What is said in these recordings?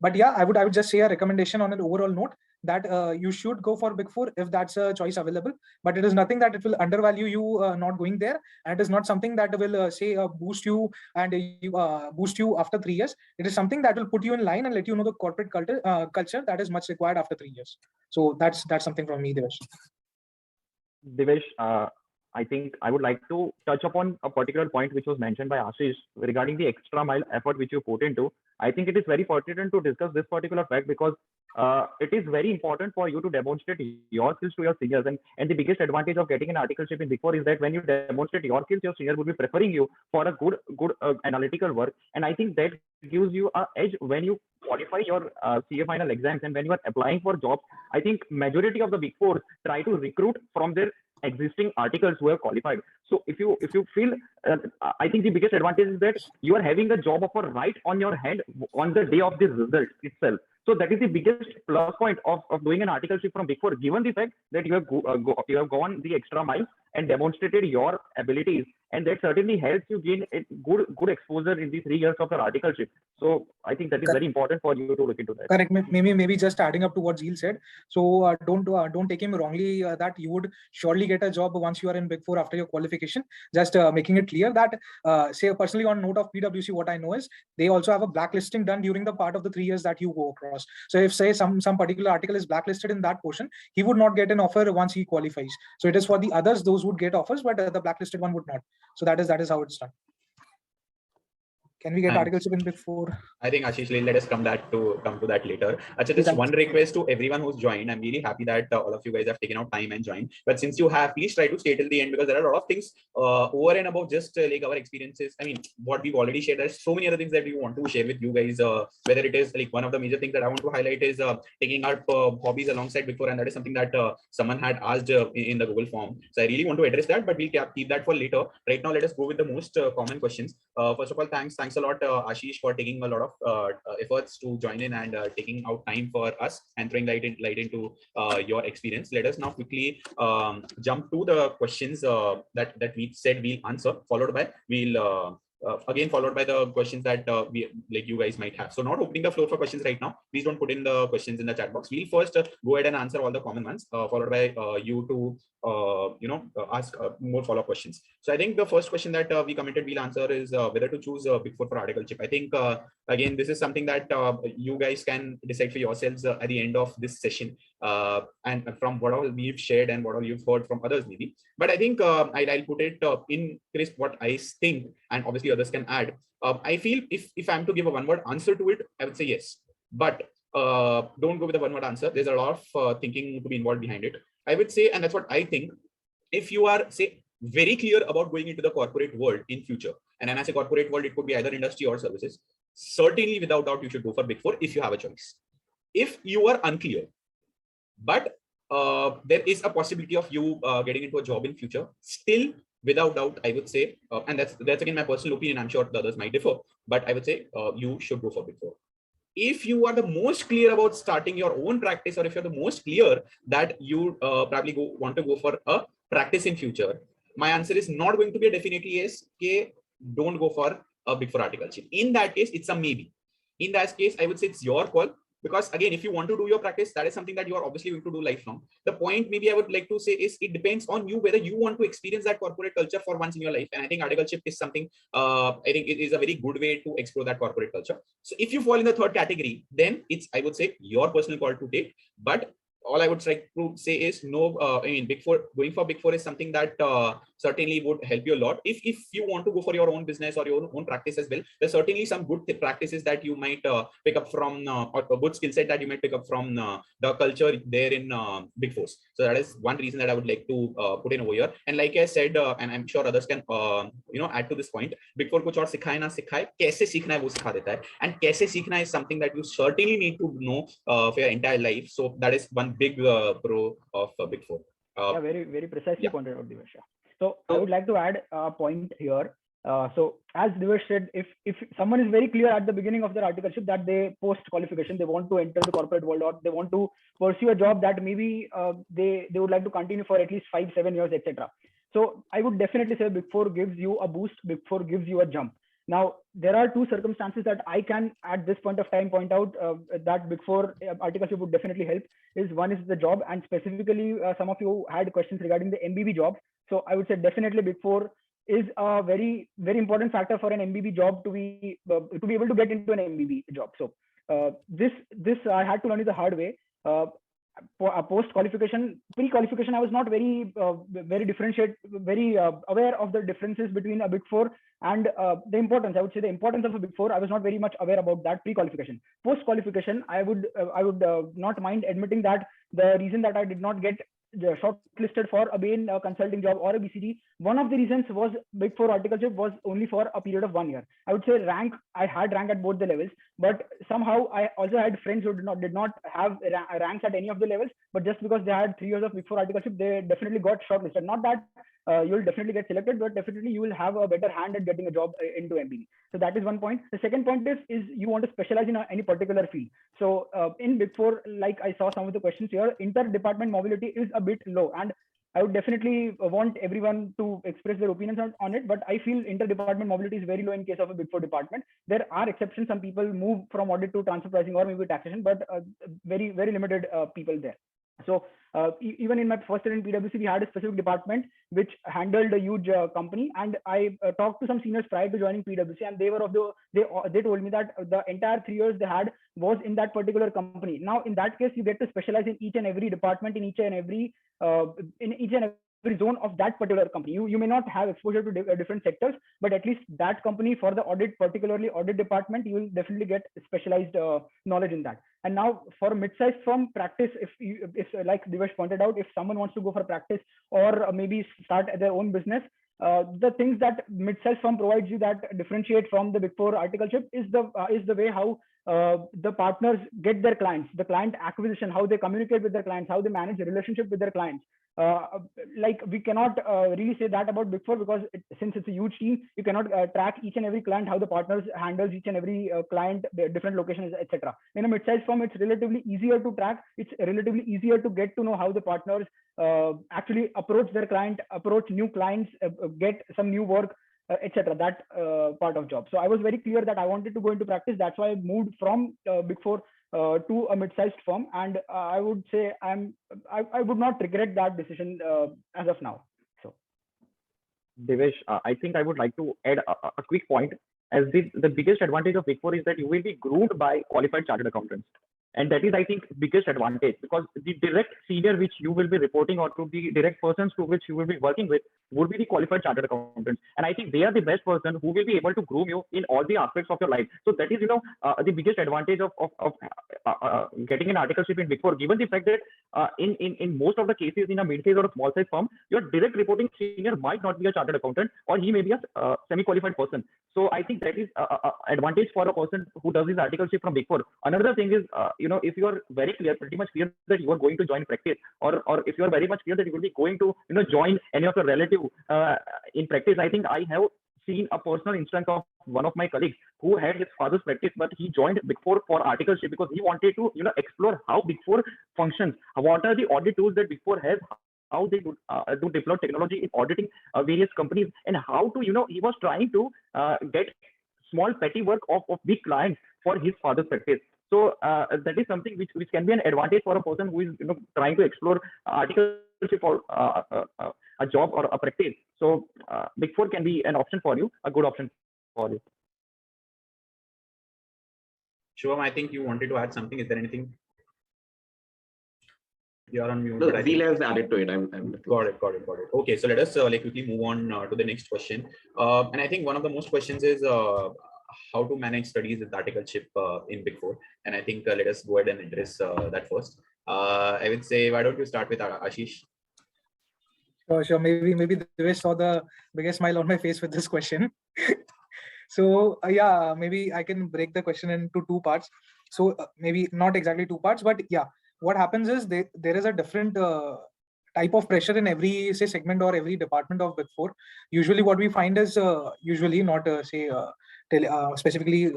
But yeah, I would just say a recommendation on an overall note that you should go for Big Four if that's a choice available. But it is nothing that it will undervalue you not going there, and it is not something that will boost you and boost you after 3 years. It is something that will put you in line and let you know the corporate culture that is much required after 3 years. So that's something from me, Devesh. Devesh, I think I would like to touch upon a particular point which was mentioned by Ashish regarding the extra mile effort which you put into. I think it is very pertinent to discuss this particular fact because it is very important for you to demonstrate your skills to your seniors. And the biggest advantage of getting an articleship in Big Four is that when you demonstrate your skills, your seniors will be preferring you for a good analytical work. And I think that gives you an edge when you qualify your CA final exams and when you are applying for jobs. I think majority of the Big Four try to recruit from their existing articles who have qualified. So if you feel, I think the biggest advantage is that you are having a job offer right on your hand on the day of the result itself. So that is the biggest plus point of doing an articleship from Big Four, given the fact that you have gone the extra mile and demonstrated your abilities, and that certainly helps you gain a good exposure in the 3 years of your articleship. So I think that is very important for you to look into that. Correct. Maybe just adding up to what Zeel said. So don't take him wrongly that you would surely get a job once you are in Big Four after your qualification. Just making it clear that say personally on note of PwC, what I know is they also have a blacklisting done during the part of the 3 years that you go across. So if say some particular article is blacklisted in that portion, he would not get an offer once he qualifies. So it is for the others, those would get offers, but the blacklisted one would not. So that is how it's done. Can we get articleship in Big Four? I think Ashish, let us come to that later. Actually, just one request to everyone who's joined. I'm really happy that all of you guys have taken out time and joined. But since you have, please try to stay till the end because there are a lot of things over and above just like our experiences. I mean, what we've already shared. There's so many other things that we want to share with you guys. Whether it is like one of the major things that I want to highlight is taking our hobbies alongside Big Four, and that is something that someone had asked in the Google form. So I really want to address that, but we'll keep that for later. Right now, let us go with the most common questions. First of all, thanks a lot, Ashish, for taking a lot of efforts to join in and taking out time for us and throwing light into your experience. Let us now quickly jump to the questions that we said we'll answer, followed by the questions that you guys might have. So not opening the floor for questions right now. Please don't put in the questions in the chat box. We'll first go ahead and answer all the common ones, followed by you to ask more follow-up questions. So I think the first question that we commented we'll answer is whether to choose Big Four for articleship. I think again, this is something that you guys can decide for yourselves at the end of this session, and from what all we've shared and what all you've heard from others maybe. But I think I'll put it in crisp what I think, and obviously others can add. I feel if I'm to give a one-word answer to it, I would say yes. But don't go with a one-word answer. There's a lot of thinking to be involved behind it. I would say, and that's what I think, if you are, say, very clear about going into the corporate world in future, and when I say corporate world, it could be either industry or services, certainly without doubt, you should go for Big Four if you have a choice. If you are unclear, but there is a possibility of you getting into a job in future, still, without doubt, I would say, and that's again my personal opinion, I'm sure the others might differ, but I would say you should go for Big Four. If you are the most clear about starting your own practice, or if you're the most clear that you probably want to go for a practice in future, my answer is not going to be a definitely yes. Okay, don't go for a Big Four articleship. In that case, it's a maybe. In that case, I would say it's your call. Because again, if you want to do your practice, that is something that you are obviously going to do lifelong. The point maybe I would like to say is it depends on you whether you want to experience that corporate culture for once in your life. And I think articleship is something, I think it is a very good way to explore that corporate culture. So if you fall in the third category, then it's, I would say, your personal call to take. But all I would try to say is no, I mean, Big Four, going for Big Four is something that certainly would help you a lot. If you want to go for your own business or your own practice as well, there's certainly some good practices that you might pick up from, or a good skill set that you might pick up from the culture there in Big Fours. So that is one reason that I would like to put in over here. And like I said, and I'm sure others can add to this point, Big Four kuch aur sikhaye na sikhaye, kaise seekhna hai wo sikha deta hai. And kaise seekhna is something that you certainly need to know for your entire life. So that is one big pro of Big Four. Yeah, very precisely pointed out, Devesh. So I would like to add a point here. So as Devesh said, if someone is very clear at the beginning of their articleship that they post qualification, they want to enter the corporate world, or they want to pursue a job that maybe they would like to continue for at least 5-7 years, etc. So I would definitely say Big Four gives you a boost. Big Four gives you a jump. Now, there are two circumstances that I can at this point of time point out that Big Four articleship would definitely help. One is the job, and specifically some of you had questions regarding the MBB job. So I would say definitely Big Four is a very, very important factor for an MBB job to be able to get into an MBB job. So this I had to learn it the hard way. Post qualification, pre-qualification, I was not very aware of the differences between a Big Four and the importance. I would say the importance of a Big Four. I was not very much aware about that pre-qualification. Post-qualification, I would not mind admitting that the reason that I did not get shortlisted for a Bain consulting job or a BCG, one of the reasons was Big Four articleship was only for a period of 1 year. I would say I had rank at both the levels, but somehow I also had friends who did not have ranks at any of the levels, but just because they had 3 years of Big Four articleship, they definitely got shortlisted. Not that you'll definitely get selected, but definitely you will have a better hand at getting a job into MBB. So that is one point. The second point is you want to specialize in any particular field. So in Big Four, like I saw some of the questions here, inter-department mobility is a bit low, and I would definitely want everyone to express their opinions on it, but I feel inter-department mobility is very low in case of a Big Four department. There are exceptions. Some people move from audit to transfer pricing or maybe taxation, but very, very limited people there. So even in my first year in PwC, we had a specific department which handled a huge company, and I talked to some seniors prior to joining PwC, and they told me that the entire 3 years they had was in that particular company. Now, in that case, you get to specialize in each and every department, in each and every zone of that particular company. You may not have exposure to different sectors, but at least that company for the audit, particularly audit department, you will definitely get specialized knowledge in that. And now for mid-sized firm practice, if like Divesh pointed out, if someone wants to go for practice or maybe start their own business, the things that mid-sized firm provides you that differentiate from the Big Four articleship is the way how the partners get their clients, the client acquisition, how they communicate with their clients, how they manage the relationship with their clients. Like we cannot really say that about Big Four because since it's a huge team, you cannot track each and every client, how the partners handles each and every client, the different locations, etc. In a mid-sized firm, it's relatively easier to track. It's relatively easier to get to know how the partners actually approach their client, approach new clients, get some new work, etc. That part of job. So I was very clear that I wanted to go into practice. That's why I moved from Big Four to a mid-sized firm, and I would say I would not regret that decision as of now. So, Devesh, I think I would like to add a quick point. As the biggest advantage of Big Four is that you will be groomed by qualified chartered accountants. And that is, I think, biggest advantage, because the direct senior which you will be reporting or to the direct persons to which you will be working with would be the qualified chartered accountants. And I think they are the best person who will be able to groom you in all the aspects of your life. So that is, the biggest advantage of getting an articleship in Big Four, given the fact that in most of the cases in a mid-size or a small-size firm, your direct reporting senior might not be a chartered accountant, or he may be a semi-qualified person. So I think that is an advantage for a person who does his articleship from Big Four. Another thing is, if you are very clear, pretty much clear that you are going to join practice, or if you are very much clear that you will be going to, join any of your relative in practice. I think I have seen a personal instance of one of my colleagues who had his father's practice, but he joined Big Four for articleship because he wanted to, explore how Big Four functions, what are the audit tools that Big Four has, how they do deploy technology in auditing various companies, and how to, he was trying to get small petty work of big clients for his father's practice. So that is something which can be an advantage for a person who is trying to explore articleship or a job or a practice. So Big Four can be an option for you, a good option for you. Shivam, I think you wanted to add something. Is there anything? You are on mute. No, Zeel has added to it. I'm Got it. Okay, so let us quickly move on to the next question. And I think one of the most questions is how to manage studies with articleship in Big Four. And I think let us go ahead and address that first. I would say, why don't you start with Ashish? Sure. Maybe Devesh saw the biggest smile on my face with this question. So yeah, maybe I can break the question into two parts. So maybe not exactly two parts, but yeah, what happens is there is a different type of pressure in every segment or every department of Big Four. Usually what we find is usually not specifically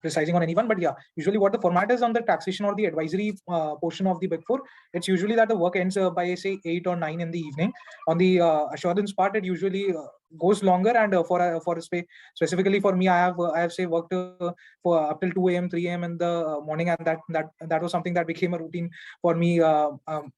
precising on anyone, but yeah, usually what the format is on the taxation or the advisory portion of the Big Four, it's usually that the work ends by say 8 or 9 in the evening. On the assurance part, it usually goes longer, and specifically for me, I have say worked for up till 2 a.m., 3 a.m. in the morning, and that was something that became a routine for me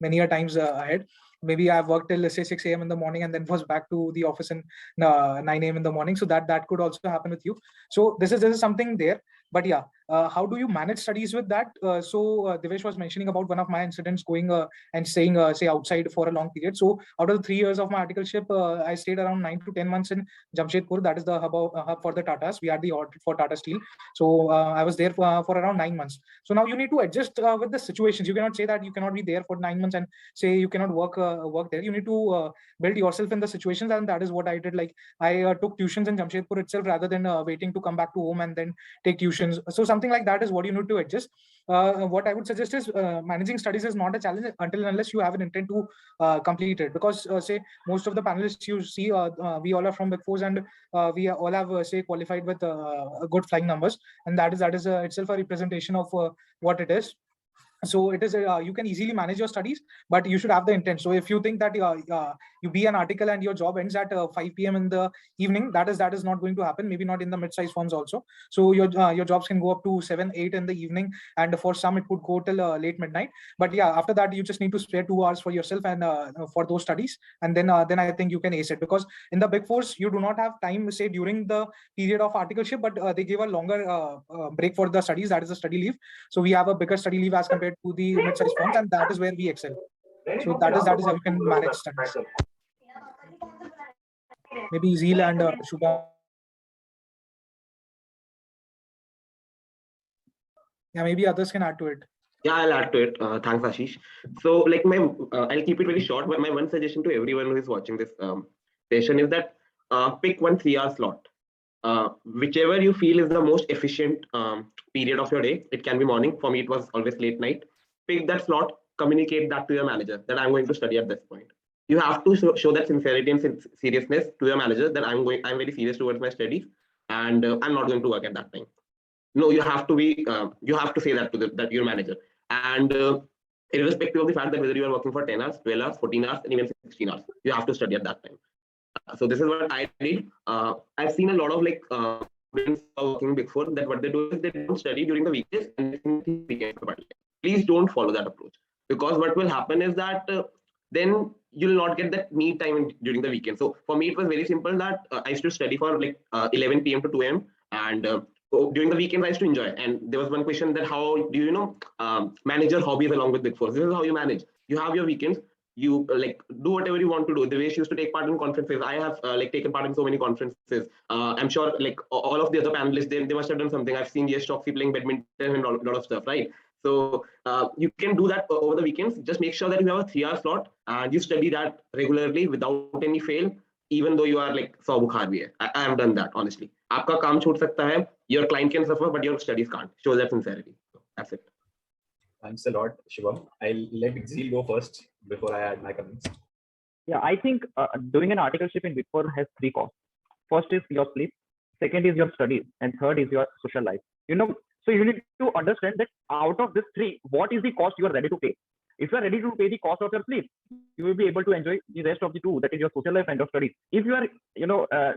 many a times ahead. Maybe I've worked till, let's say, 6 a.m. in the morning and then was back to the office in 9 a.m. in the morning. So that could also happen with you. So this is something there. But yeah, how do you manage studies with that? Devesh was mentioning about one of my incidents going and staying, say, outside for a long period. So out of the 3 years of my articleship, I stayed around 9 to 10 months in Jamshedpur. That is the hub for the Tatas. We are the audit for Tata Steel. So I was there for around 9 months. So now you need to adjust with the situations. You cannot say that you cannot be there for 9 months and say you cannot work there. You need to build yourself in the situations, and that is what I did. Like I took tuitions in Jamshedpur itself rather than waiting to come back to home and then take tuitions. So something like that is what you need to adjust. What I would suggest is managing studies is not a challenge until and unless you have an intent to complete it. Because say most of the panelists you see, we all are from Big Fours, and we all have say qualified with good flying numbers, and that is itself a representation of what it is. So it is you can easily manage your studies, but you should have the intent. So if you think that you be an article and your job ends at 5 p.m. in the evening, that is not going to happen. Maybe not in the mid-sized firms also. So your jobs can go up to 7, 8 in the evening, and for some it could go till late midnight. But yeah, after that you just need to spare 2 hours for yourself and for those studies, and then I think you can ace it. Because in the Big Fours you do not have time, say, during the period of articleship, but they give a longer break for the studies. That is the study leave. So we have a bigger study leave as compared to the mid-sized firms, and that is where we excel. So that is how you can manage studies. Maybe Zeel and Shubham. Yeah, maybe others can add to it. Yeah, I'll add to it. Thanks, Ashish. So, like I'll keep it very short. But my one suggestion to everyone who is watching this session is that pick one 3-hour slot. Whichever you feel is the most efficient period of your day. It can be morning. For me, it was always late night. Pick that slot. Communicate that to your manager that I'm going to study at this point. You have to show that sincerity and seriousness to your manager that I'm very serious towards my studies, and I'm not going to work at that time. No, you have to be. You have to say that to your manager, and irrespective of the fact that whether you are working for 10 hours, 12 hours, 14 hours, and even 16 hours, you have to study at that time. So this is what I did. I've seen a lot of students working Big Four that what they do is they don't study during the weekdays and weekends. Please don't follow that approach, because what will happen is that then you'll not get that me time during the weekend. So for me, it was very simple that I used to study for 11 p.m. to 2 a.m. and during the weekends I used to enjoy. And there was one question that how do you manage your hobbies along with Big Four? This is how you manage. You have your weekends. You do whatever you want to do. The way she used to take part in conferences, I have taken part in so many conferences. I'm sure all of the other panelists, they must have done something. I've seen Yes Choksi playing badminton and a lot of stuff, right? So you can do that over the weekends. Just make sure that you have a 3-hour slot and you study that regularly without any fail, even though you are 100 bukhar bhi hai. I have done that, honestly. Aapka kaam chhut sakta hai, your client can suffer, but your studies can't. Show that sincerity. So that's it. Thanks a lot, Shubham. I'll let Zeel go first before I add my comments. Yeah, I think doing an articleship in Big Four has 3 costs. First is your sleep, second is your studies, and third is your social life. So you need to understand that out of these 3, what is the cost you are ready to pay? If you are ready to pay the cost of your sleep, you will be able to enjoy the rest of the 2, that is your social life and your studies. If you are,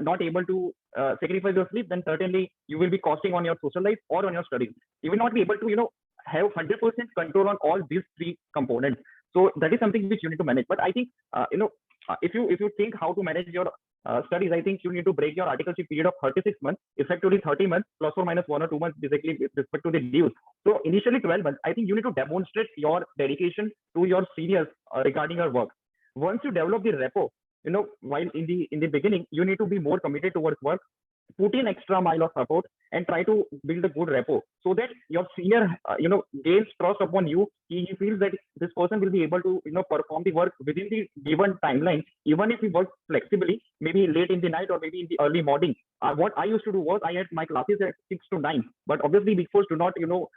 not able to sacrifice your sleep, then certainly you will be costing on your social life or on your studies. You will not be able to, have 100% control on all these 3 components. So that is something which you need to manage. But I think, if you think how to manage your studies, I think you need to break your articleship period of 36 months, effectively 30 months, plus or minus 1 or 2 months, basically with respect to the leaves. So initially 12 months, I think you need to demonstrate your dedication to your seniors regarding your work. Once you develop the rapport, while in the beginning, you need to be more committed towards work, put in extra mile of support and try to build a good rapport so that your senior, gains trust upon you. He feels that this person will be able to, perform the work within the given timeline, even if he works flexibly, maybe late in the night or maybe in the early morning. What I used to do was I had my classes at 6 to 9, but obviously Big Fours do not,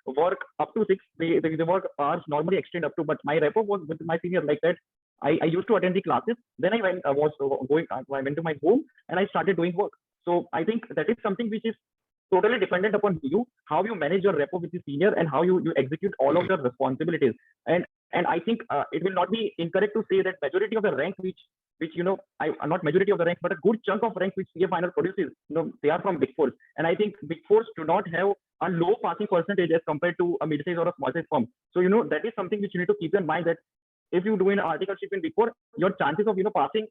work up to 6. The work hours normally extend up to, but my rapport was with my senior like that. I used to attend the classes. Then I went to my home and I started doing work. So I think that is something which is totally dependent upon you, how you manage your rapport with the senior and how you execute all of the responsibilities. And I think it will not be incorrect to say that majority of the rank which not majority of the ranks, but a good chunk of ranks which CA final produces, they are from Big Four. And I think Big Fours do not have a low passing percentage as compared to a mid-size or a small-size firm. So, that is something which you need to keep in mind, that if you do an articleship in Big Four, your chances of, passing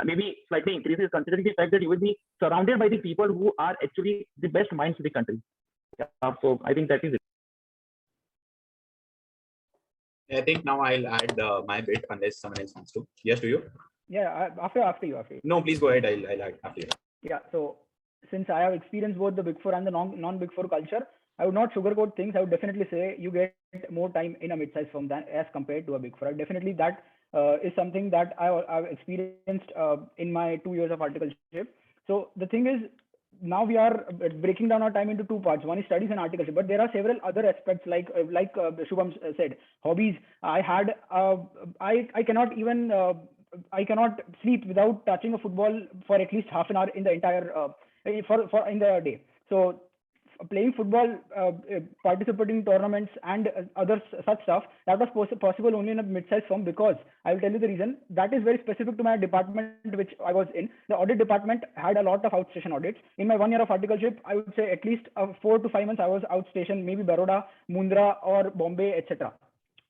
maybe slightly increases, considering the fact that you will be surrounded by the people who are actually the best minds in the country. So I think that is it. I think now I'll add my bit unless someone else wants to. Yes, do you? Yeah, after you. No, please go ahead. I'll add after you. Yeah, so since I have experienced both the Big Four and the non-Big Four culture, I would not sugarcoat things. I would definitely say you get more time in a mid-size firm than as compared to a Big Four. Definitely that is something that I've experienced in my 2 years of articleship. So the thing is, now we are breaking down our time into two parts. One is studies and articleship, but there are several other aspects like Shubham said, hobbies. I cannot even I cannot sleep without touching a football for at least half an hour in the entire in the day. So playing football, participating in tournaments and other such stuff, that was possible only in a mid-sized firm, because I will tell you the reason. That is very specific to my department which I was in. The audit department had a lot of outstation audits. In my 1 year of articleship, I would say at least 4 to 5 months I was outstation, maybe Baroda, Mundra or Bombay, etc.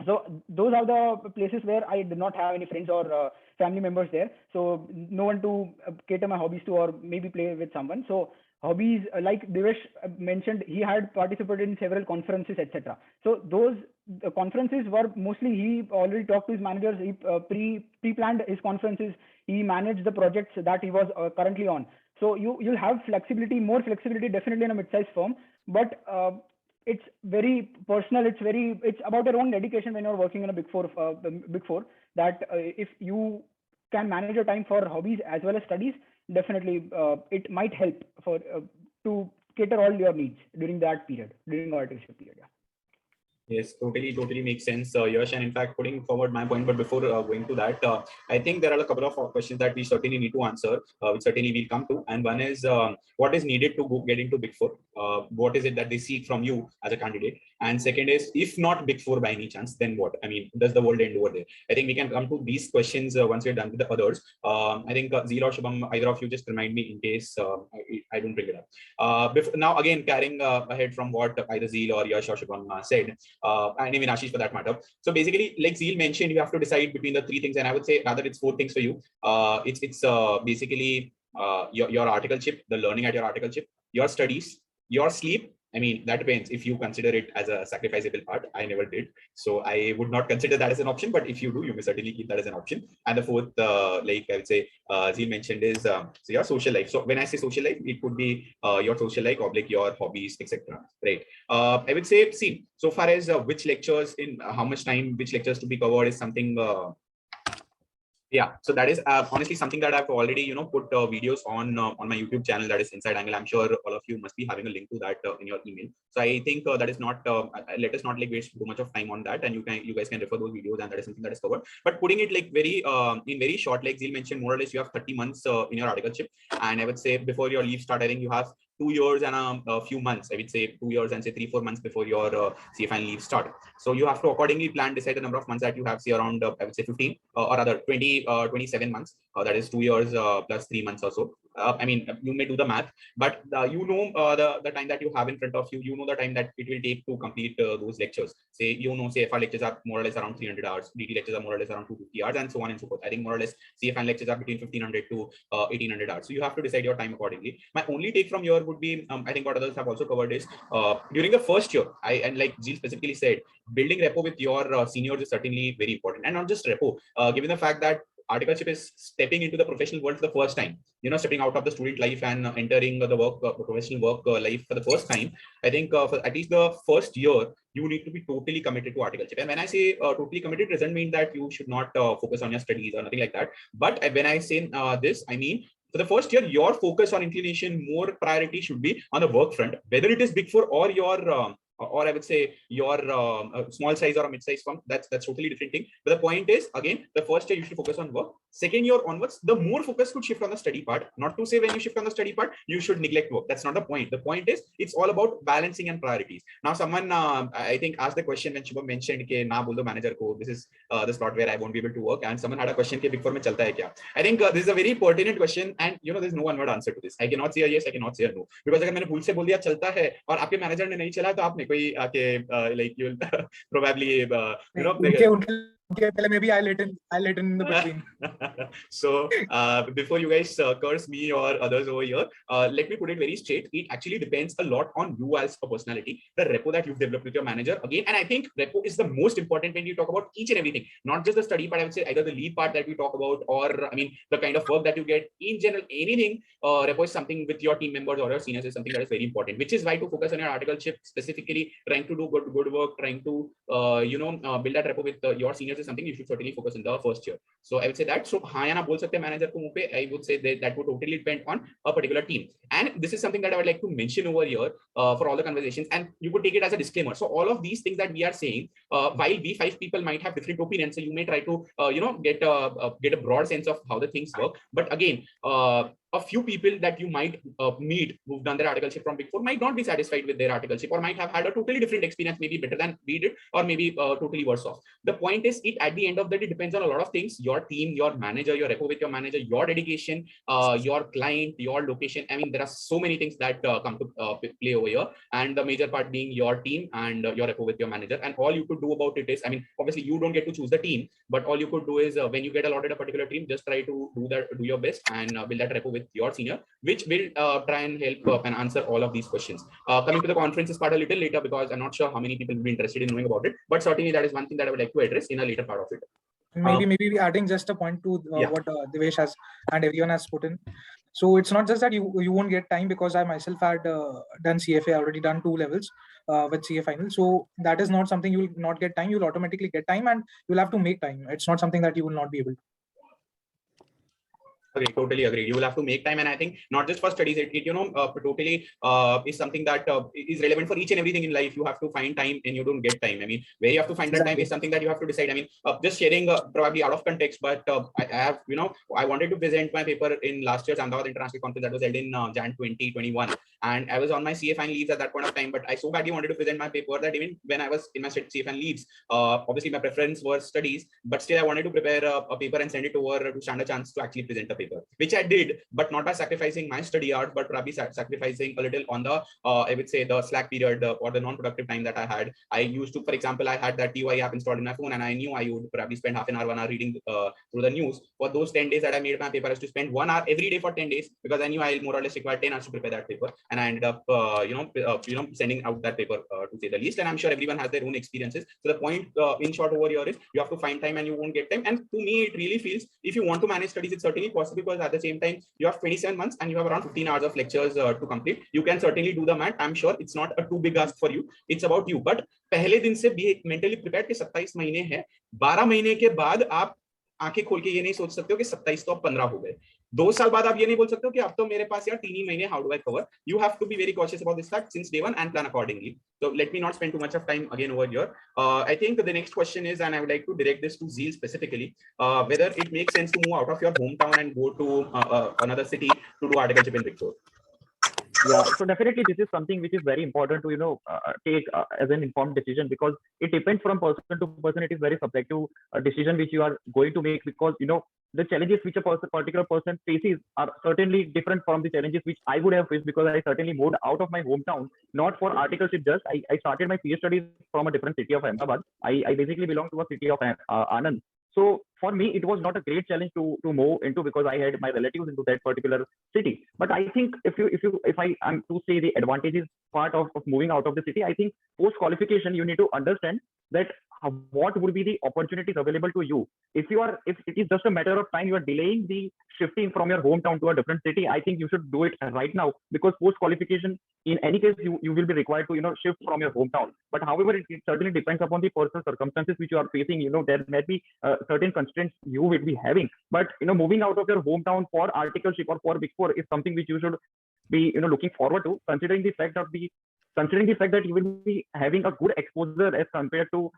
So those are the places where I did not have any friends or family members there. So no one to cater my hobbies to, or maybe play with someone. So hobbies, like Devesh mentioned, he had participated in several conferences, etc. So those conferences were mostly, he already talked to his managers, he pre-planned his conferences, he managed the projects that he was currently on. So you'll have flexibility, more flexibility definitely in a mid-sized firm, but it's very personal. It's about your own dedication when you're working in a Big Four. That if you can manage your time for hobbies as well as studies, definitely it might help for to cater all your needs during that period, during the articleship period. Yeah. Yes, totally makes sense, Yash. And in fact, putting forward my point, but before going to that, I think there are a couple of questions that we certainly need to answer, which certainly we'll come to. And one is, what is needed to get into Big Four? What is it that they seek from you as a candidate? And second is, if not Big Four by any chance, then what? I mean, does the world end over there? I think we can come to these questions once we're done with the others. I think Zeel or Shubham, either of you just remind me in case I don't bring it up. Now, again, carrying ahead from what either Zeel or Yash or Shubham said, and even Ashish for that matter. So basically, like Zeel mentioned, you have to decide between the three things, and I would say rather it's 4 things for you. It's basically your articleship, the learning at your articleship, your studies, your sleep. I mean, that depends if you consider it as a sacrificable part. I never did, so I would not consider that as an option. But if you do, you may certainly keep that as an option. And the fourth, like I would say, Zeel mentioned, is so your social life. So when I say social life, it could be your social life, or like your hobbies, etc. Right? I would say, see, so far as which lectures in how much time, which lectures to be covered is something. Yeah, so that is honestly something that I've already, put videos on my YouTube channel, that is Inside Angle. I'm sure all of you must be having a link to that in your email. So I think that is not, let us not like waste too much of time on that, and you guys can refer those videos, and that is something that is covered. But putting it like in very short, like Zeel mentioned, more or less you have 30 months in your articleship, and I would say before your leave start, I think you have 2 years and a few months. I would say 2 years and say 3-4 months before your CA final leave start. So you have to accordingly plan, decide the number of months that you have, say around I would say 15 or rather 27 months. That is 2 years plus 3 months or so. I mean, you may do the math, but the time that you have in front of you, the time that it will take to complete those lectures. Say, say FR lectures are more or less around 300 hours, DT lectures are more or less around 250 hours, and so on and so forth. I think more or less CFN lectures are between 1500 to 1800 hours. So you have to decide your time accordingly. My only take from here would be, I think what others have also covered is, during the first year, and like Zeel specifically said, building rapport with your seniors is certainly very important. And not just rapport, given the fact that articleship is stepping into the professional world for the first time, stepping out of the student life and entering the professional work life for the first time. I think for at least the first year, you need to be totally committed to articleship. And when I say totally committed, it doesn't mean that you should not focus on your studies or nothing like that. But when I say this, I mean, for the first year, your focus on inclination, more priority should be on the work front, whether it is Big Four or your or I would say your small size or a mid-size firm, that's totally different thing. But the point is, again, the first year you should focus on work. Second year onwards, the more focus could shift on the study part. Not to say when you shift on the study part, you should neglect work. That's not the point. The point is, it's all about balancing and priorities. Now, someone I think asked the question when Shubham mentioned ke na bol do manager ko, this is the slot where I won't be able to work, and someone had a question ke Big Four mein chalta hai kya? I think this is a very pertinent question, and there's no one word answer to this. I cannot say a yes, I cannot say a no, because अगर मैंने भूल से बोल दिया चलता है और आपके मैनेजर ने नहीं चला तो आपने कोई आके like you will probably maybe I'll let in in the between. So before you guys curse me or others over here, let me put it very straight. It actually depends a lot on you as a personality, the rapport that you've developed with your manager. Again, and I think rapport is the most important when you talk about each and everything, not just the study part. I would say either the lead part that we talk about, or I mean the kind of work that you get in general. Anything, rapport is something with your team members or your seniors is something that is very important. Which is why to focus on your articleship specifically, trying to do good work, trying to build that rapport with your seniors is something you should certainly focus in the first year. So I would say that. So हाँ या ना बोल सकते हैं manager को मुँह पे, I would say that would totally depend on a particular team. And this is something that I would like to mention over here for all the conversations, and you could take it as a disclaimer. So all of these things that we are saying, while we 5 people might have different opinions, so you may try to get a broad sense of how the things work. But again, a few people that you might meet who've done their articleship from Big Four might not be satisfied with their articleship, or might have had a totally different experience, maybe better than we did, or maybe totally worse off. The point is, it at the end of the day depends on a lot of things: your team, your manager, your rapport with your manager, your dedication, your client, your location. I mean, there are so many things that come to play over here, and the major part being your team and your rapport with your manager. And all you could do about it is, I mean, obviously you don't get to choose the team, but all you could do is when you get allotted a particular team, just try to do your best and build that rapport with your senior, which will try and help and answer all of these questions. Coming to the conferences part a little later, because I'm not sure how many people will be interested in knowing about it, but certainly that is one thing that I would like to address in a later part of it. Maybe adding just a point to what Devesh has and everyone has put in. So it's not just that you won't get time, because I myself had done CFA, already done 2 levels with CA final. So that is not something you will not get time. You'll automatically get time, and you'll have to make time. It's not something that you will not be able to. Okay, totally agreed. You will have to make time, and I think not just for studies, it totally is something that is relevant for each and everything in life. You have to find time, and you don't get time. I mean, where you have to find that time is something that you have to decide. I mean, just sharing probably out of context, but I have, I wanted to present my paper in last year's Ahmedabad International Conference that was held in Jan 2021, and I was on my CA final leaves at that point of time. But I so badly wanted to present my paper that even when I was in my CA final leaves, obviously my preference was studies, but still I wanted to prepare a paper and send it over to stand a chance to actually present a paper, which I did, but not by sacrificing my study hours, but probably sacrificing a little on the, I would say, the slack period or the non-productive time that I had. I used to, for example, I had that TUI app installed in my phone, and I knew I would probably spend half an hour, 1 hour reading through the news. For those 10 days that I made my paper, I was to spend 1 hour every day for 10 days, because I knew I more or less required 10 hours to prepare that paper. And I ended up, sending out that paper to say the least. And I'm sure everyone has their own experiences. So the point in short over here is you have to find time and you won't get time. And to me, it really feels, if you want to manage studies, it's certainly possible, because at the same time, you have 27 months and you have around 15 hours of lectures to complete. You can certainly do the math. I'm sure it's not a too big ask for you. It's about you. But पहले दिन से be mentally prepared कि 27 महीने हैं, 12 महीने के बाद आप आंखें खोल के ये नहीं सोच सकते हो कि 27 तो अब 15 हो गए, 2 साल बाद आप ये नहीं बोल सकते हो कि अब तो मेरे पास यार 3 ही महीने, how do I cover? You have to be very cautious about this fact since day one and plan accordingly. So let me not spend too much of time again over here. I think the next question is, and I would like to direct this to Zeal specifically, whether it makes sense to move out of your hometown and go to another city to do articleship in Big Four. Yeah, so definitely this is something which is very important to take as an informed decision, because it depends from person to person. It is very subjective decision which you are going to make, because the challenges which a particular person faces are certainly different from the challenges which I would have faced, because I certainly moved out of my hometown, not for articleship just. I started my PhD studies from a different city of Ahmedabad. I basically belong to a city of Anand. So for me, it was not a great challenge to move into, because I had my relatives into that particular city. But I think if I am to say the advantages part of moving out of the city, I think post qualification you need to understand that what would be the opportunities available to you. If it is just a matter of time, you are delaying the shifting from your hometown to a different city, I think you should do it right now, because post qualification, in any case, you will be required to shift from your hometown. But however, it certainly depends upon the personal circumstances which you are facing. There may be certain constraints you will be having, but moving out of your hometown for articleship or for Big Four is something which you should be looking forward to, considering the fact of the considering the fact that you will be having a good exposure as compared to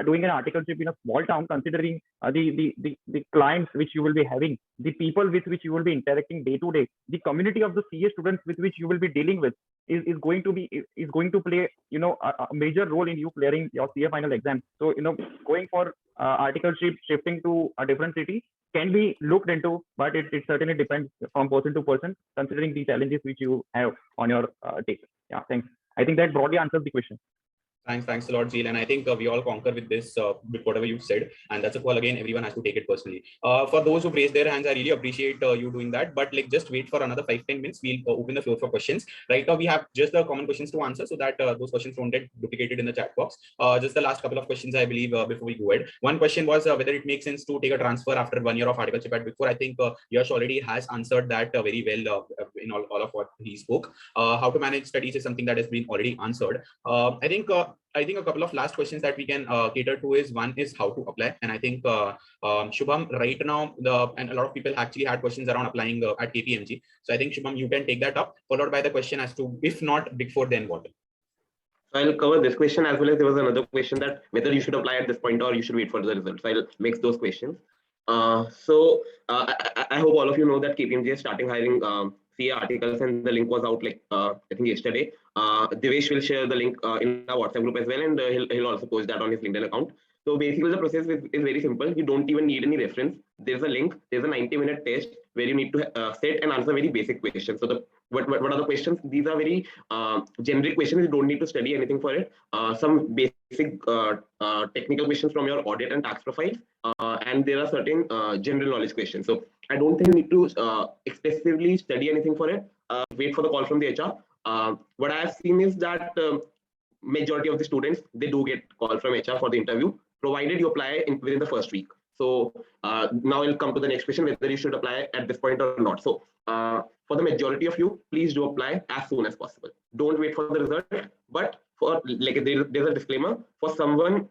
doing an articleship in a small town, considering the clients which you will be having, the people with which you will be interacting day to day, the community of the CA students with which you will be dealing with is going to play, you know, a major role in you clearing your CA final exam. So, you know, going for articleship, shifting to a different city can be looked into, but it certainly depends from person to person, considering the challenges which you have on your take. Yeah, thanks. I think that broadly answers the question. Thanks a lot, Zeel. And I think we all concur with this, with whatever you've said. And that's a call again. Everyone has to take it personally. For those who raised their hands, I really appreciate you doing that. But like, just wait for another 5-10 minutes. We'll open the floor for questions. Right now, we have just the common questions to answer, so that those questions don't get duplicated in the chat box. Just the last couple of questions, I believe, before we go ahead. One question was whether it makes sense to take a transfer after 1 year of articleship at Big Four. I think Yash already has answered that very well in all of what he spoke. How to manage studies is something that has been already answered. I think a couple of last questions that we can cater to is, one is how to apply. And I think Shubham, right now, and a lot of people actually had questions around applying at Kpmg. So I think Shubham, you can take that up, followed by the question as to, if not Big Four, then what? So I'll cover this question, as well as there was another question that whether you should apply at this point or you should wait for the results. So I'll mix those questions. I hope all of you know that Kpmg is starting hiring CA articles, and the link was out like I think yesterday. Devesh will share the link in our WhatsApp group as well, and he'll also post that on his LinkedIn account. So basically, the process is very simple. You don't even need any reference. There's a link. There's a 90-minute test where you need to set and answer very basic questions. So what are the questions? These are very generic questions. You don't need to study anything for it. Some basic technical questions from your audit and tax profiles, and there are certain general knowledge questions. So I don't think you need to excessively study anything for it. Wait for the call from the HR. What I have seen is that majority of the students, they do get call from HR for the interview, provided you apply within the first week. So now we'll come to the next question, whether you should apply at this point or not. So for the majority of you, please do apply as soon as possible. Don't wait for the result. But for like, there's a disclaimer for someone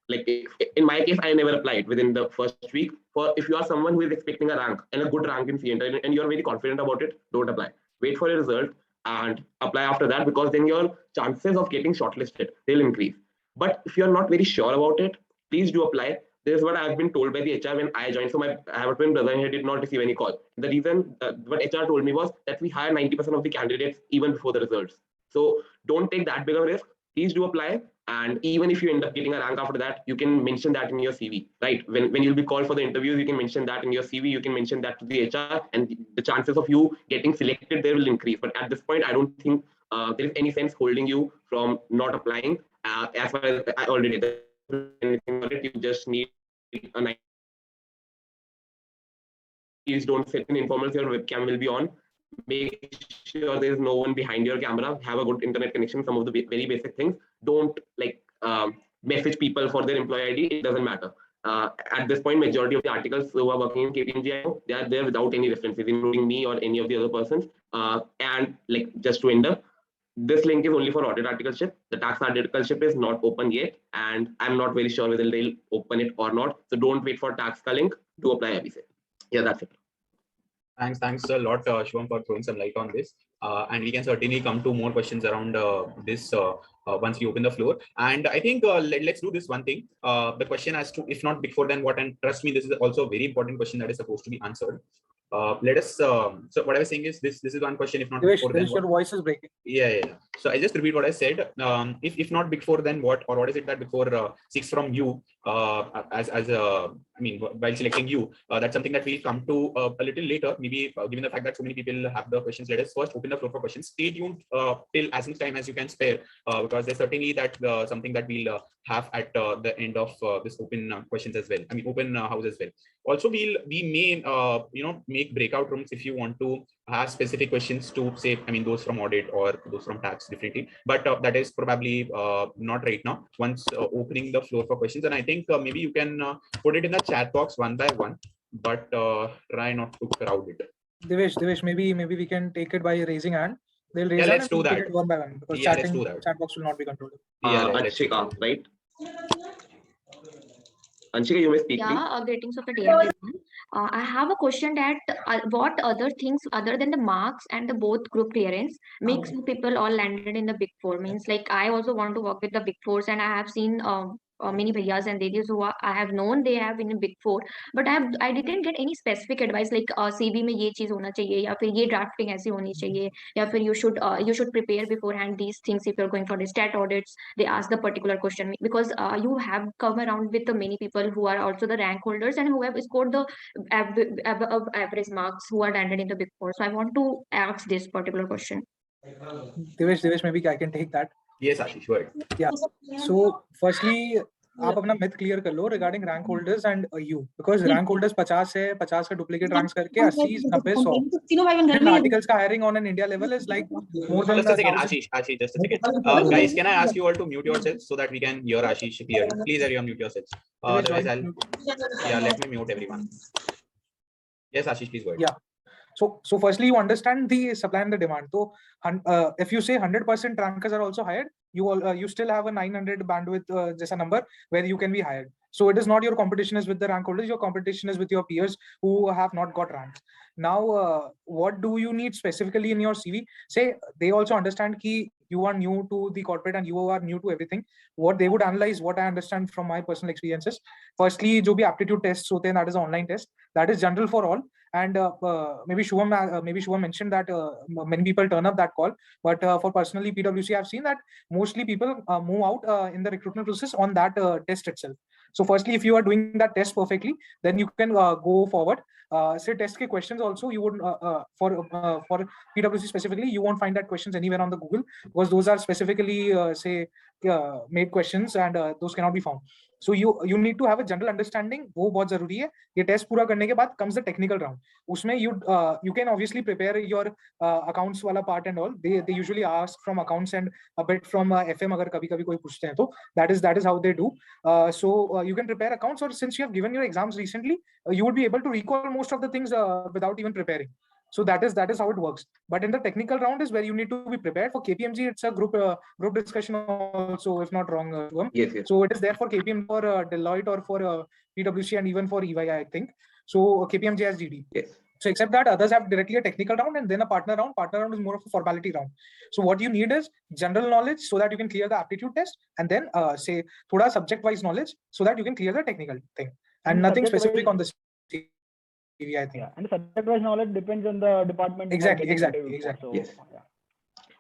like in my case, I never applied within the first week. For if you are someone who is expecting a rank and a good rank in CA and you're very confident about it, don't apply. Wait for a result and apply after that, because then your chances of getting shortlisted, they'll increase. But if you're not very sure about it, please do apply. This is what I've been told by the HR when I joined. So I have a twin brother and he did not receive any call. The reason what HR told me was that we hire 90% of the candidates even before the results. So don't take that big of a risk. Please do apply. And even if you end up getting a rank after that, you can mention that in your CV, right? When you'll be called for the interviews, you can mention that in your CV, you can mention that to the HR, and the chances of you getting selected there will increase. But at this point, I don't think there is any sense holding you from not applying. As far as I already did anything on it, you just need a nice. Please don't sit in informals, your webcam will be on. Make sure there is no one behind your camera. Have a good internet connection. Some of the very basic things. Don't like message people for their employee ID. It doesn't matter. At this point, majority of the articles who are working in Kpmg, they are there without any references, including me or any of the other persons. And like, just to end up, this link is only for audit articleship. The tax articleship is not open yet, and I'm not very sure whether they'll open it or not. So don't wait for tax link to apply everything. Yeah, that's it. Thanks a lot, Shubham, for throwing some light on this. And we can certainly come to more questions around this once we open the floor. And I think let's do this one thing. The question as to, if not Big Four, then what? And trust me, this is also a very important question that is supposed to be answered. Let us. So what I was saying is this is one question. If not Big Four, then your voice is breaking. Yeah. So I just repeat what I said. If not Big Four, then what? Or what is it that Big Four seeks from you I mean, while selecting you? That's something that we'll come to a little later. Maybe given the fact that so many people have the questions, let us first open the floor for questions. Stay tuned till as much time as you can spare, because there's certainly that something that we'll have at the end of this open questions as well. I mean, open house as well. Also, we may make breakout rooms if you want to have specific questions to say, I mean, those from audit or those from tax differently, but that is probably not right now. Once opening the floor for questions, and I think maybe you can put it in the chat box one by one, but try not to crowd it. Devesh, maybe we can take it by raising hand. They'll raise let's do that. Take it one by one, because let's do that. Chat box will not be controlled. Achika, right? Anshika, you may speak, please. Yeah, greetings of the day, everyone. I have a question that what other things other than the marks and the both group clearance makes you people all landed in the big four? Means like I also want to work with the big fours, and I have seen many bhaiyas and didis who I have known they have in the big four, but I didn't get any specific advice like CV में ये चीज होना चाहिए या फिर ये drafting ऐसी होनी चाहिए या फिर you should prepare beforehand these things if you're going for the stat audits. They ask the particular question because you have come around with the many people who are also the rank holders and who have scored the above average marks who are landed in the big four. So I want to ask this particular question. Devesh, maybe I can take that. Yes, Ashish, go ahead. Yeah. So firstly, आप अपना myth clear कर लो regarding rank holders and you, because rank holders 50 है, 50 का duplicate ranks करके 80, 90, 100. And articles का hiring on an India level is like more than Just a second, Ashish, just a second. Guys, can I ask you all to mute yourselves so that we can hear Ashish clearly? Please, everyone, mute yourselves. Otherwise, let me mute everyone. Yes, Ashish, please go ahead. Yeah. So firstly, you understand the supply and the demand. So if you say 100% rankers are also hired, you still have a 900 bandwidth jasa number where you can be hired. So it is not your competition is with the rank holders, your competition is with your peers who have not got ranks. Now, what do you need specifically in your CV? Say they also understand ki you are new to the corporate and you are new to everything. What they would analyze, what I understand from my personal experiences. Firstly, jo bhi aptitude tests hote hain, that is an online test. That is general for all. And maybe Shubham mentioned that many people turn up that call. But for personally PwC, I've seen that mostly people move out in the recruitment process on that test itself. So firstly, if you are doing that test perfectly, then you can go forward. Say test ke questions also, you would for PwC specifically, you won't find that questions anywhere on the Google because those are specifically made questions and those cannot be found. So you need to have a general understanding. वो बहुत जरूरी है. ये test पूरा करने के बाद comes the technical round. उसमें you can obviously prepare your accounts वाला part and all. They usually ask from accounts and a bit from FM अगर कभी कोई पूछते हैं तो that is how they do. So you can prepare accounts, or since you have given your exams recently, you would be able to recall most of the things without even preparing. So that is how it works. But in the technical round is where you need to be prepared. For Kpmg, it's a group discussion also, if not wrong. Yes. So it is there for Kpmg, for Deloitte, or for PwC, and even for EY, I think. So Kpmg has GD. Yes. So except that, others have directly a technical round and then a partner round. Partner round is more of a formality round. So what you need is general knowledge so that you can clear the aptitude test, and then say thoda subject-wise knowledge so that you can clear the technical thing. And nothing specific on the CV, I think. Yeah, and the subject-wise knowledge depends on the department. Exactly. So, yes. Yeah.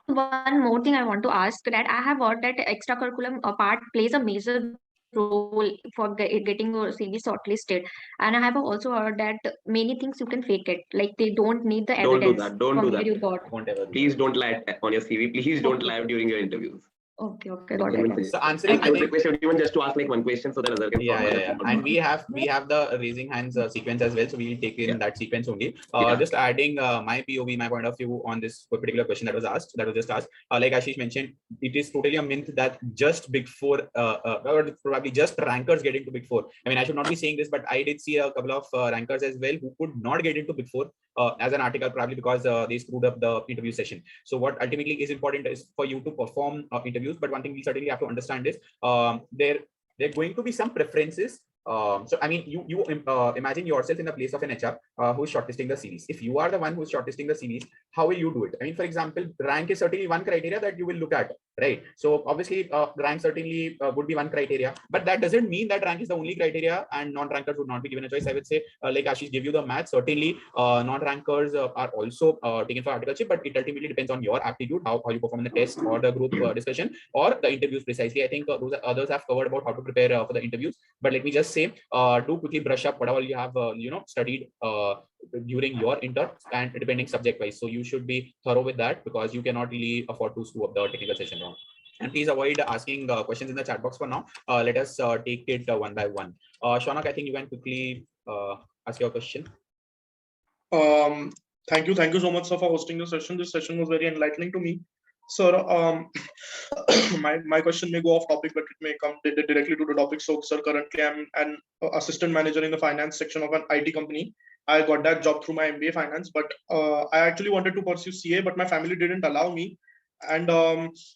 One more thing I want to ask, that I have heard that extracurriculum part plays a major role for getting your CV shortlisted, and I have also heard that many things you can fake it, like they don't need the evidence. Don't do that. You got. Please don't lie on your CV. Please don't lie during your interviews. Okay, got it. So answering, I would request everyone just to ask like one question so that other can yeah. And we have the raising hands sequence as well, so we'll take in that sequence only. Just adding my POV, my point of view on this particular question that was just asked. Like Ashish mentioned, it is totally a myth that just Big Four, or probably just rankers get into Big Four. I mean, I should not be saying this, but I did see a couple of rankers as well who could not get into Big Four as an article, probably because they screwed up the interview session. So what ultimately is important is for you to perform interviews. But one thing we certainly have to understand is there are going to be some preferences. So I mean, you imagine yourself in the place of an HR who's shortlisting the series. If you are the one who's shortlisting the series, how will you do it? I mean, for example, rank is certainly one criteria that you will look at, right? So obviously, rank certainly would be one criteria, but that doesn't mean that rank is the only criteria and non-rankers would not be given a choice. I would say, like Ashish gave you the math, certainly non-rankers are also taken for articleship, but it ultimately depends on your aptitude, how you perform in the test or the group discussion or the interviews precisely. I think those others have covered about how to prepare for the interviews, but let me just say, do quickly brush up whatever you have studied during your intern and depending subject wise. So you should be thorough with that because you cannot really afford to screw up the technical session round. And please avoid asking questions in the chat box for now. Let us take it one by one. Shaunak, I think you can quickly ask your question. Thank you so much, sir, for hosting the session. This session was very enlightening to me. Sir, my question may go off topic, but it may come directly to the topic. So, sir, currently I'm an assistant manager in the finance section of an IT company. I got that job through my MBA finance, but I actually wanted to pursue CA, but my family didn't allow me. And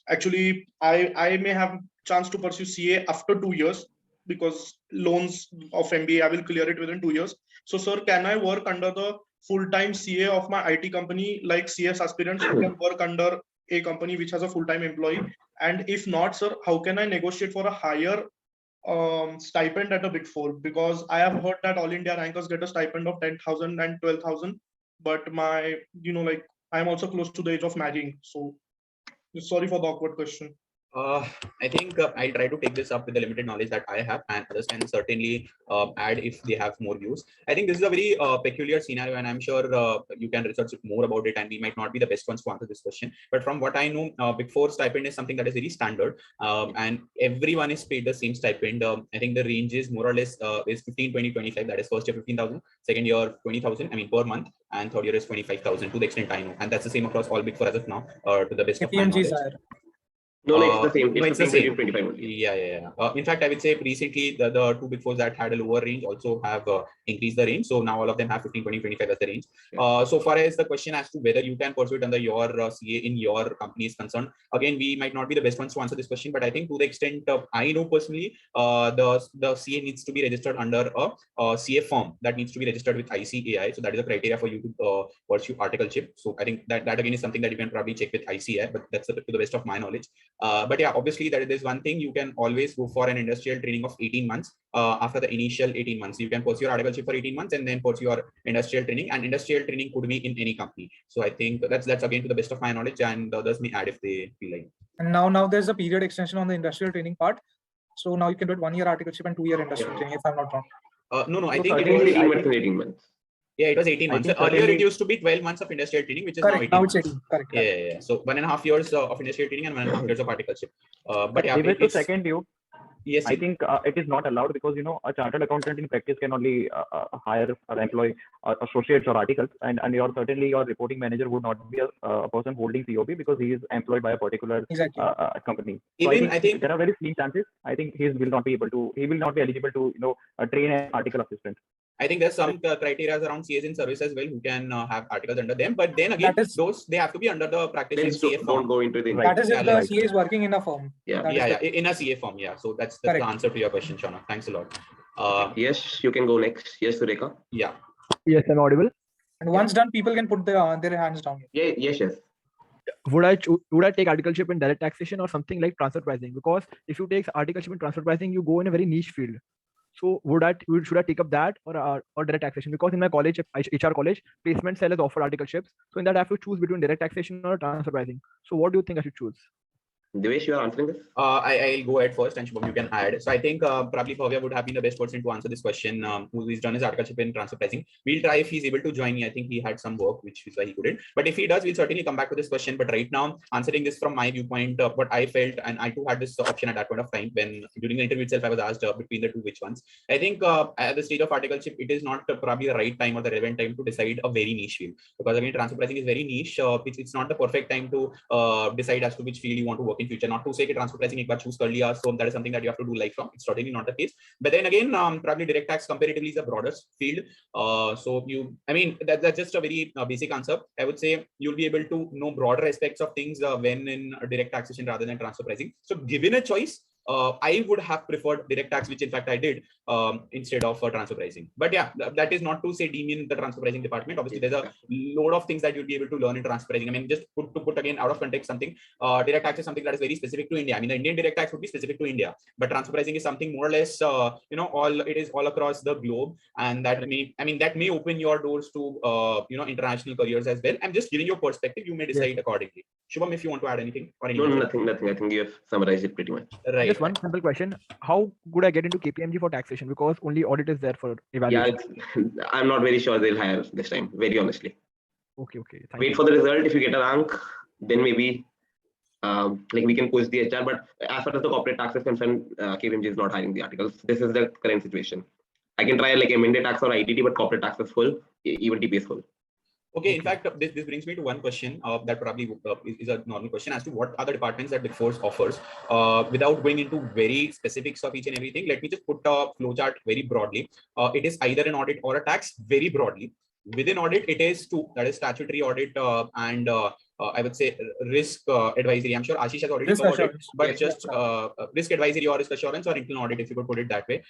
actually, I may have chance to pursue CA after 2 years, because loans of MBA, I will clear it within 2 years. So sir, can I work under the full-time CA of my IT company, like CS aspirants who can work under a company which has a full-time employee? And if not, sir, how can I negotiate for a higher stipend at a Big Four? Because I have heard that all India rankers get a stipend of 10,000 and 12,000, but my, like, I'm also close to the age of marrying. So sorry for the awkward question. I think I'll try to take this up with the limited knowledge that I have, and others can certainly add if they have more views. I think this is a very peculiar scenario, and I'm sure you can research more about it, and we might not be the best ones to answer this question. But from what I know, Big Four stipend is something that is very standard, and everyone is paid the same stipend. I think the range is more or less is 15, 20, 25. That is first year 15,000, second year 20,000. I mean per month, and third year is 25,000 to the extent I know, and that's the same across all Big Four as of now, to the best of my knowledge. No, it's the same. It's the same. 25 only. Yeah. In fact, I would say recently the two Big Fours that had a lower range also have increased the range. So now all of them have 15, 20, 25 as the range. So far as the question as to whether you can pursue it under your CA in your company is concerned, again, we might not be the best ones to answer this question, but I think to the extent I know personally, the CA needs to be registered under a CA firm that needs to be registered with ICAI. So that is a criteria for you to pursue articleship. So I think that again is something that you can probably check with ICAI, but that's to the best of my knowledge. But yeah, obviously there's one thing, you can always go for an industrial training of 18 months. After the initial 18 months, you can pursue your articleship for 18 months and then pursue your industrial training, and industrial training could be in any company. So I think that's again to the best of my knowledge, and others may add if they feel like. And now there's a period extension on the industrial training part. So now you can do it 1 year articleship and 2 year industrial training, if I'm not wrong. No, I So think it 18 was months and 18 months. Yeah, it was 18 months. Earlier it used to be 12 months of industrial training, which is Correct. now 18 Now it's months. 18. Correct. Yeah. So 1.5 years of industrial training and 1.5 years of articleship. But yeah, to second you. Yes, I think it is not allowed because a chartered accountant in practice can only hire or employ associates or articles, and certainly your reporting manager would not be a person holding COP because he is employed by a particular company. So I think there are very slim chances. I think he will not be eligible to train an article assistant. I think there's some criteria around CAs in service as well who can have articles under them, but then again, they have to be under the practicing CA firm. Don't go into the that is if the CA is working in a firm. In a CA firm. Yeah, so that's the answer to your question, Shana. Thanks a lot. Yes, you can go next. Yes, Sureka. Yeah. Yes, I'm audible. And once done, people can put their hands down. Yes. Would I take articleship in direct taxation or something like transfer pricing? Because if you take articleship in transfer pricing, you go in a very niche field. So should I take up that or direct taxation? Because in my college, HR college, placement cell has offered articleships. So in that I have to choose between direct taxation or transfer pricing. So what do you think I should choose? Devesh, you are answering this? I'll go ahead first, and Shubham, you can add. So I think probably Bhavya would have been the best person to answer this question, who is done his articleship in transfer pricing. We'll try if he's able to join me. I think he had some work, which is why he couldn't. But if he does, we'll certainly come back to this question. But right now, answering this from my viewpoint, what I felt, and I too had this option at that point of time when during the interview itself, I was asked between the two which ones. I think at the stage of articleship, it is not probably the right time or the relevant time to decide a very niche field, because again, transfer pricing is very niche. It's not the perfect time to decide as to which field you want to work in future. Not to say transfer pricing ek baar choose kar liya, so that is something that you have to do lifelong. It's certainly not the case. But then again, probably direct tax comparatively is a broader field. That's just a very basic answer. I would say you'll be able to know broader aspects of things when in direct taxation rather than transfer pricing. So given a choice, I would have preferred direct tax, which in fact I did, instead of transfer pricing. But yeah, that is not to say deem in the transfer pricing department. Obviously, there's a load of things that you'll be able to learn in transfer pricing. I mean, just to put again out of context something, direct tax is something that is very specific to India. I mean, the Indian direct tax would be specific to India, but transfer pricing is something more or less, it is all across the globe, and that may open your doors to international careers as well. I'm just giving you a perspective. You may decide accordingly. Shubham, if you want to add anything. No, nothing. I think you have summarized it pretty much. Right. Just one simple question: how could I get into Kpmg for taxation? Because only audit is there for evaluation. Yeah, I'm not very sure they'll hire this time. Very honestly. Okay. Wait for the result. If you get a rank, then maybe we can push the HR. But as far as the corporate tax is concerned, Kpmg is not hiring the articles. This is the current situation. I can try like amended tax or ITT, but corporate tax is full. Even TP is full. Okay, in fact, this brings me to one question that probably is a normal question as to what are the departments that Big Four offers. Without going into very specifics of each and everything, let me just put a flowchart very broadly. It is either an audit or a tax very broadly. Within audit, it is two, that is statutory audit and I would say risk advisory. I'm sure Ashish has already Risk covered it, assurance. but Yes, just risk advisory or risk assurance or internal audit, if you could put it that way.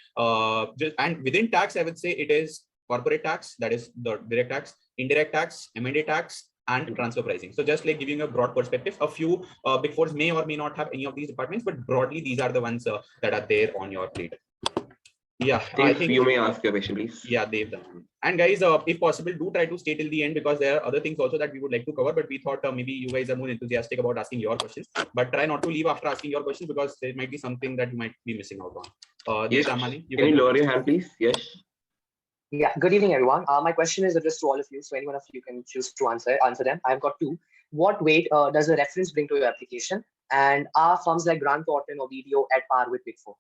And within tax, I would say it is corporate tax, that is the direct tax, indirect tax, M&A tax, and transfer pricing. So just like giving a broad perspective, a few big fours may or may not have any of these departments, but broadly these are the ones that are there on your plate. Yeah, I think you may ask your question, please. Yeah, they've done. And guys, if possible, do try to stay till the end, because there are other things also that we would like to cover, but we thought maybe you guys are more enthusiastic about asking your questions, but try not to leave after asking your questions, because there might be something that you might be missing out on. Yes. Amani, Can you lower your hand, please? Yes. Yeah, good evening, everyone. My question is addressed to all of you, so anyone of you can choose to answer them. I've got two. What weight does a reference bring to your application? And are firms like Grant Thornton or BDO at par with Big Four?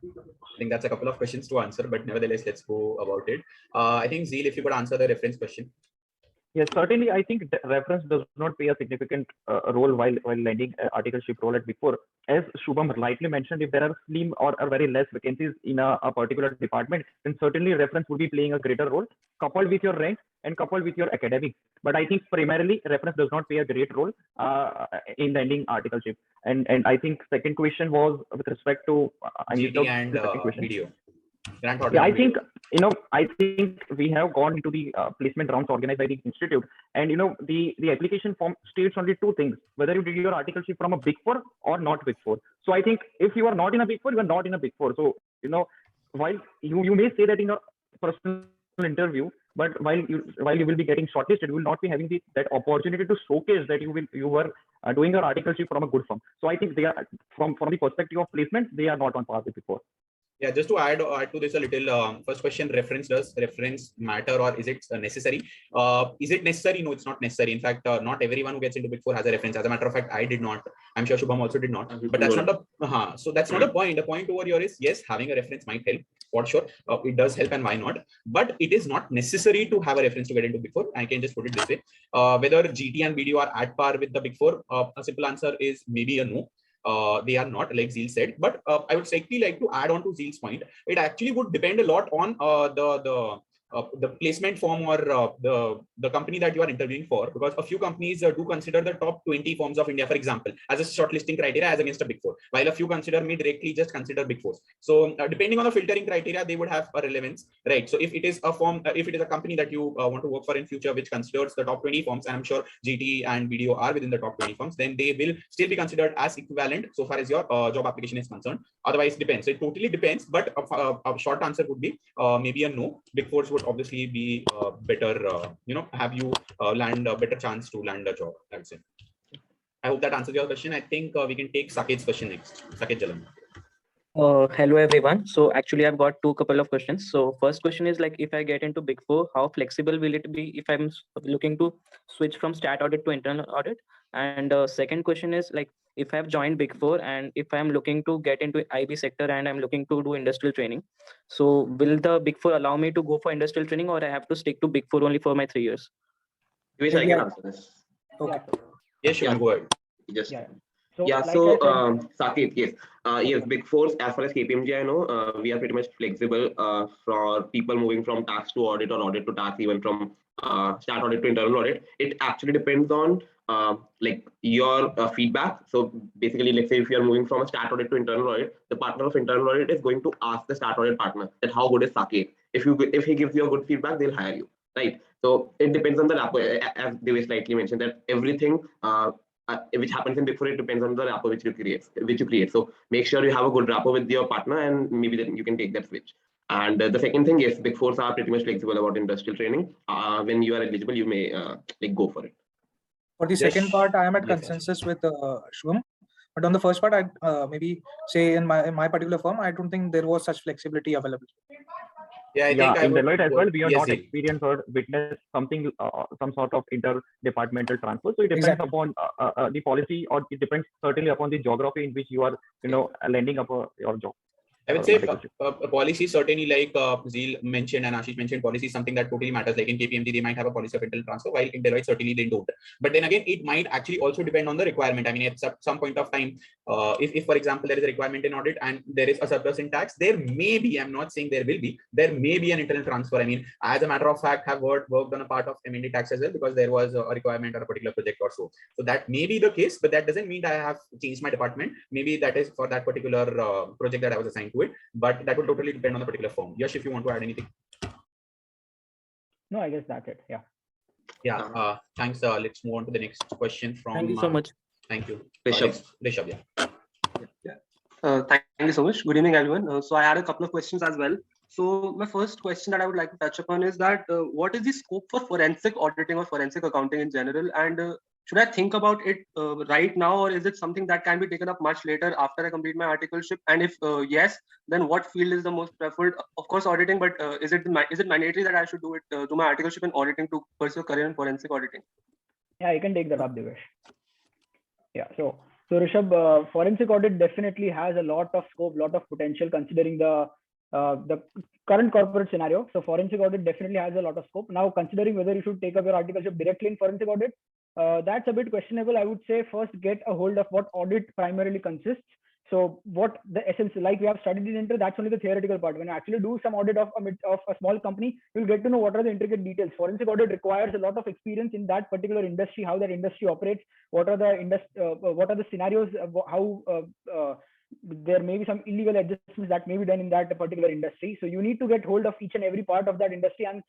I think that's a couple of questions to answer, but nevertheless, let's go about it. I think Zeel, if you could answer the reference question. Yes, certainly. I think reference does not play a significant role while landing articleship role at Big Four. As Shubham rightly mentioned, if there are slim or very less vacancies in a particular department, then certainly reference would be playing a greater role, coupled with your rank and coupled with your academic. But I think primarily reference does not play a great role in landing articleship. And I think second question was with respect to GT and video. Yeah, I think we have gone into the placement rounds organized by the institute, and the application form states only two things: whether you did your articleship from a Big Four or not Big Four. So I think if you are not in a Big Four, you are not in a Big Four. So while you may say that in a personal interview, but while you will be getting shortlisted, you will not be having that opportunity to showcase that you were doing your articleship from a good firm. So I think they are from the perspective of placement, they are not on par with Big Four. Yeah, just to add to this a little, first question, does reference matter, or is it necessary? Is it necessary? No, it's not necessary. In fact, not everyone who gets into Big Four has a reference. As a matter of fact, I did not. I'm sure Shubham also did not. But that's not the so that's not the point. The point over here is, yes, having a reference might help for sure. It does help, and why not? But it is not necessary to have a reference to get into Big Four. I can just put it this way: whether GT and BDO are at par with the Big Four, a simple answer is maybe a no. They are not, like Zeel said, but I would slightly like to add on to Zeel's point. It actually would depend a lot on the placement form or the company that you are interviewing for, because a few companies do consider the top 20 firms of India, for example, as a shortlisting criteria as against a Big Four, while a few consider may directly just consider Big Fours. So depending on the filtering criteria, they would have a relevance, right? So if it is a firm, if it is a company that you want to work for in future, which considers the top 20 firms, and I'm sure GT and BDO are within the top 20 firms, then they will still be considered as equivalent so far as your job application is concerned. Otherwise, depends. So it totally depends, but a short answer would be maybe a no. Big Fours would obviously be better, have you land a better chance to land a job, I would say. I hope that answers your question. I think we can take Saket's question next. Saket Jalan. Hello everyone. So actually I've got couple of questions. So first question is, like, if I get into Big Four, how flexible will it be if I'm looking to switch from stat audit to internal audit? And second question is, like, if I've joined Big Four and if I'm looking to get into IB sector and I'm looking to do industrial training, so will the Big Four allow me to go for industrial training, or I have to stick to Big Four only for my 3 years? Which I can answer this. Okay. Yes, Shubham, go ahead. Just So, Saket, yes. Yes, Big Fours, as far as KPMG, I know, we are pretty much flexible for people moving from tax to audit or audit to tax, even from stat audit to internal audit. It actually depends on like your feedback. So basically, let's say if you're moving from a stat audit to internal audit, the partner of internal audit is going to ask the stat audit partner that how good is Saket. If he gives you a good feedback, they'll hire you, right? So it depends on the rapport, as Devesh slightly mentioned, that everything which happens in Big Four, it depends on the rapport which you create. So make sure you have a good rapport with your partner, and maybe then you can take that switch. And the second thing, yes, Big Fours are pretty much flexible about industrial training. When you are eligible, you may like go for it. For the second part, I am at consensus with Shubham. But on the first part, I maybe say in my particular firm, I don't think there was such flexibility available. Yeah, I think in Deloitte as well, we are not Zeel. experienced or witnessed something, some sort of interdepartmental transfer. So it depends upon the policy, or it depends certainly upon the geography in which you are, landing up your job. I would say policy certainly, like Zeel mentioned and Ashish mentioned, policy is something that totally matters. Like in Kpmg, they might have a policy of internal transfer, while in Deloitte certainly they don't. But then again, it might actually also depend on the requirement. I mean, at some point of time, if for example there is a requirement in audit and there is a surplus in tax, there may be, I'm not saying there will be, there may be an internal transfer. I mean, as a matter of fact, have worked on a part of M&A tax as well, because there was a requirement or a particular project or so. So that may be the case, but that doesn't mean that I have changed my department. Maybe that is for that particular project that I was assigned to it, but that will totally depend on the particular firm. Yash, if you want to add anything. No, I guess that's it. Yeah. Yeah. Thanks. Let's move on to the next question from. Thank you so much. Thank you. Rishabh. Rishabh, yeah. Thank you so much. Good evening, everyone. So I had a couple of questions as well. So my first question that I would like to touch upon is that what is the scope for forensic auditing or forensic accounting in general? And should I think about it right now, or is it something that can be taken up much later after I complete my articleship? And if yes, then what field is the most preferred? Of course, auditing, but is it mandatory that I should do my articleship in auditing to pursue a career in forensic auditing? Yeah, you can take that up, Devesh. Yeah, so Rishabh, forensic audit definitely has a lot of scope, lot of potential considering the current corporate scenario. So forensic audit definitely has a lot of scope. Now, considering whether you should take up your articleship directly in forensic audit, that's a bit questionable. I would say first get a hold of what audit primarily consists. So what the essence, like we have studied in intro, that's only the theoretical part. When you actually do some audit of a small company, you'll get to know what are the intricate details. Forensic audit requires a lot of experience in that particular industry, how that industry operates, what are the scenarios, how there may be some illegal adjustments that may be done in that particular industry. So you need to get hold of each and every part of that industry, and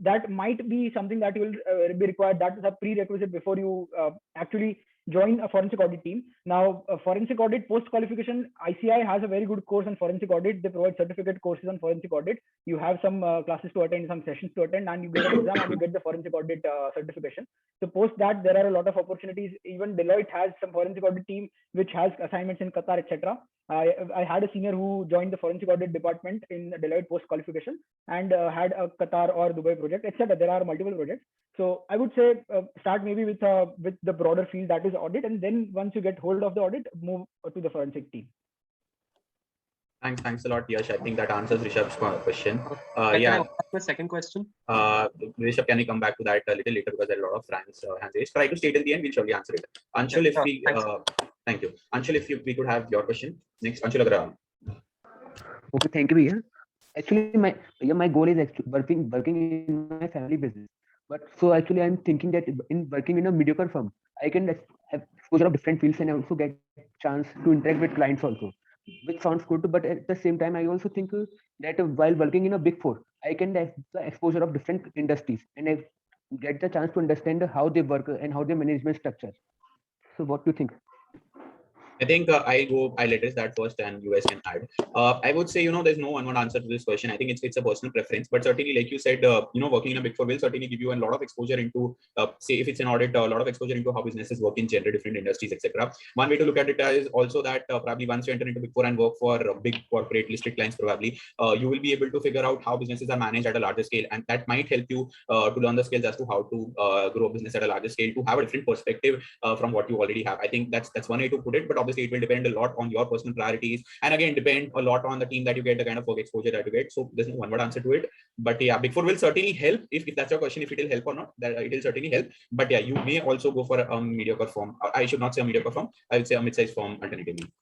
that might be something that will be required. That is a prerequisite before you actually join a forensic audit team. Now, forensic audit post-qualification, ICI has a very good course on forensic audit. They provide certificate courses on forensic audit. You have some classes to attend, some sessions to attend, and you get an exam and you get the forensic audit certification. So post that, there are a lot of opportunities. Even Deloitte has some forensic audit team which has assignments in Qatar, etc. I had a senior who joined the forensic audit department in Deloitte post-qualification and had a Qatar or Dubai project, etc. There are multiple projects. So I would say start maybe with the broader field that is audit, and then once you get hold of the audit, move to the forensic team. Thanks a lot, Yash. I think that answers Rishabh's question. Can I ask my second question? Rishabh, can we come back to that a little later, because there are a lot of hands raised. Try to stay till the end. We'll surely answer it. Anshul, if we thank you. Anshul, if we could have your question next. Anshul Agarwal. Okay, thank you, Ian. Actually, my goal is actually working in my family business. But so actually, I'm thinking that in working in a mediocre firm, I can have exposure of different fields and also get chance to interact with clients also, which sounds good. But at the same time, I also think that while working in a big four, I can have the exposure of different industries and I get the chance to understand how they work and how their management structure. So what do you think? I think I'll address that first, and you guys can add. I would say, there's no one answer to this question. I think it's a personal preference, but certainly, like you said, working in a big four will certainly give you a lot of exposure into, say, if it's an audit, a lot of exposure into how businesses work in general, different industries, etc. One way to look at it is also that probably once you enter into big four and work for big corporate listed clients, probably you will be able to figure out how businesses are managed at a larger scale, and that might help you to learn the skills as to how to grow a business at a larger scale, to have a different perspective from what you already have. I think that's one way to put it, but obviously it will depend a lot on your personal priorities, and again depend a lot on the team that you get, the kind of work exposure that you get. So there's no one word answer to it, but yeah, big four will certainly help. If that's your question, if it will help or not, that it will certainly help. But yeah, you may also go for a mediocre firm. I should not say a mediocre firm, I would say a mid-sized firm alternatively.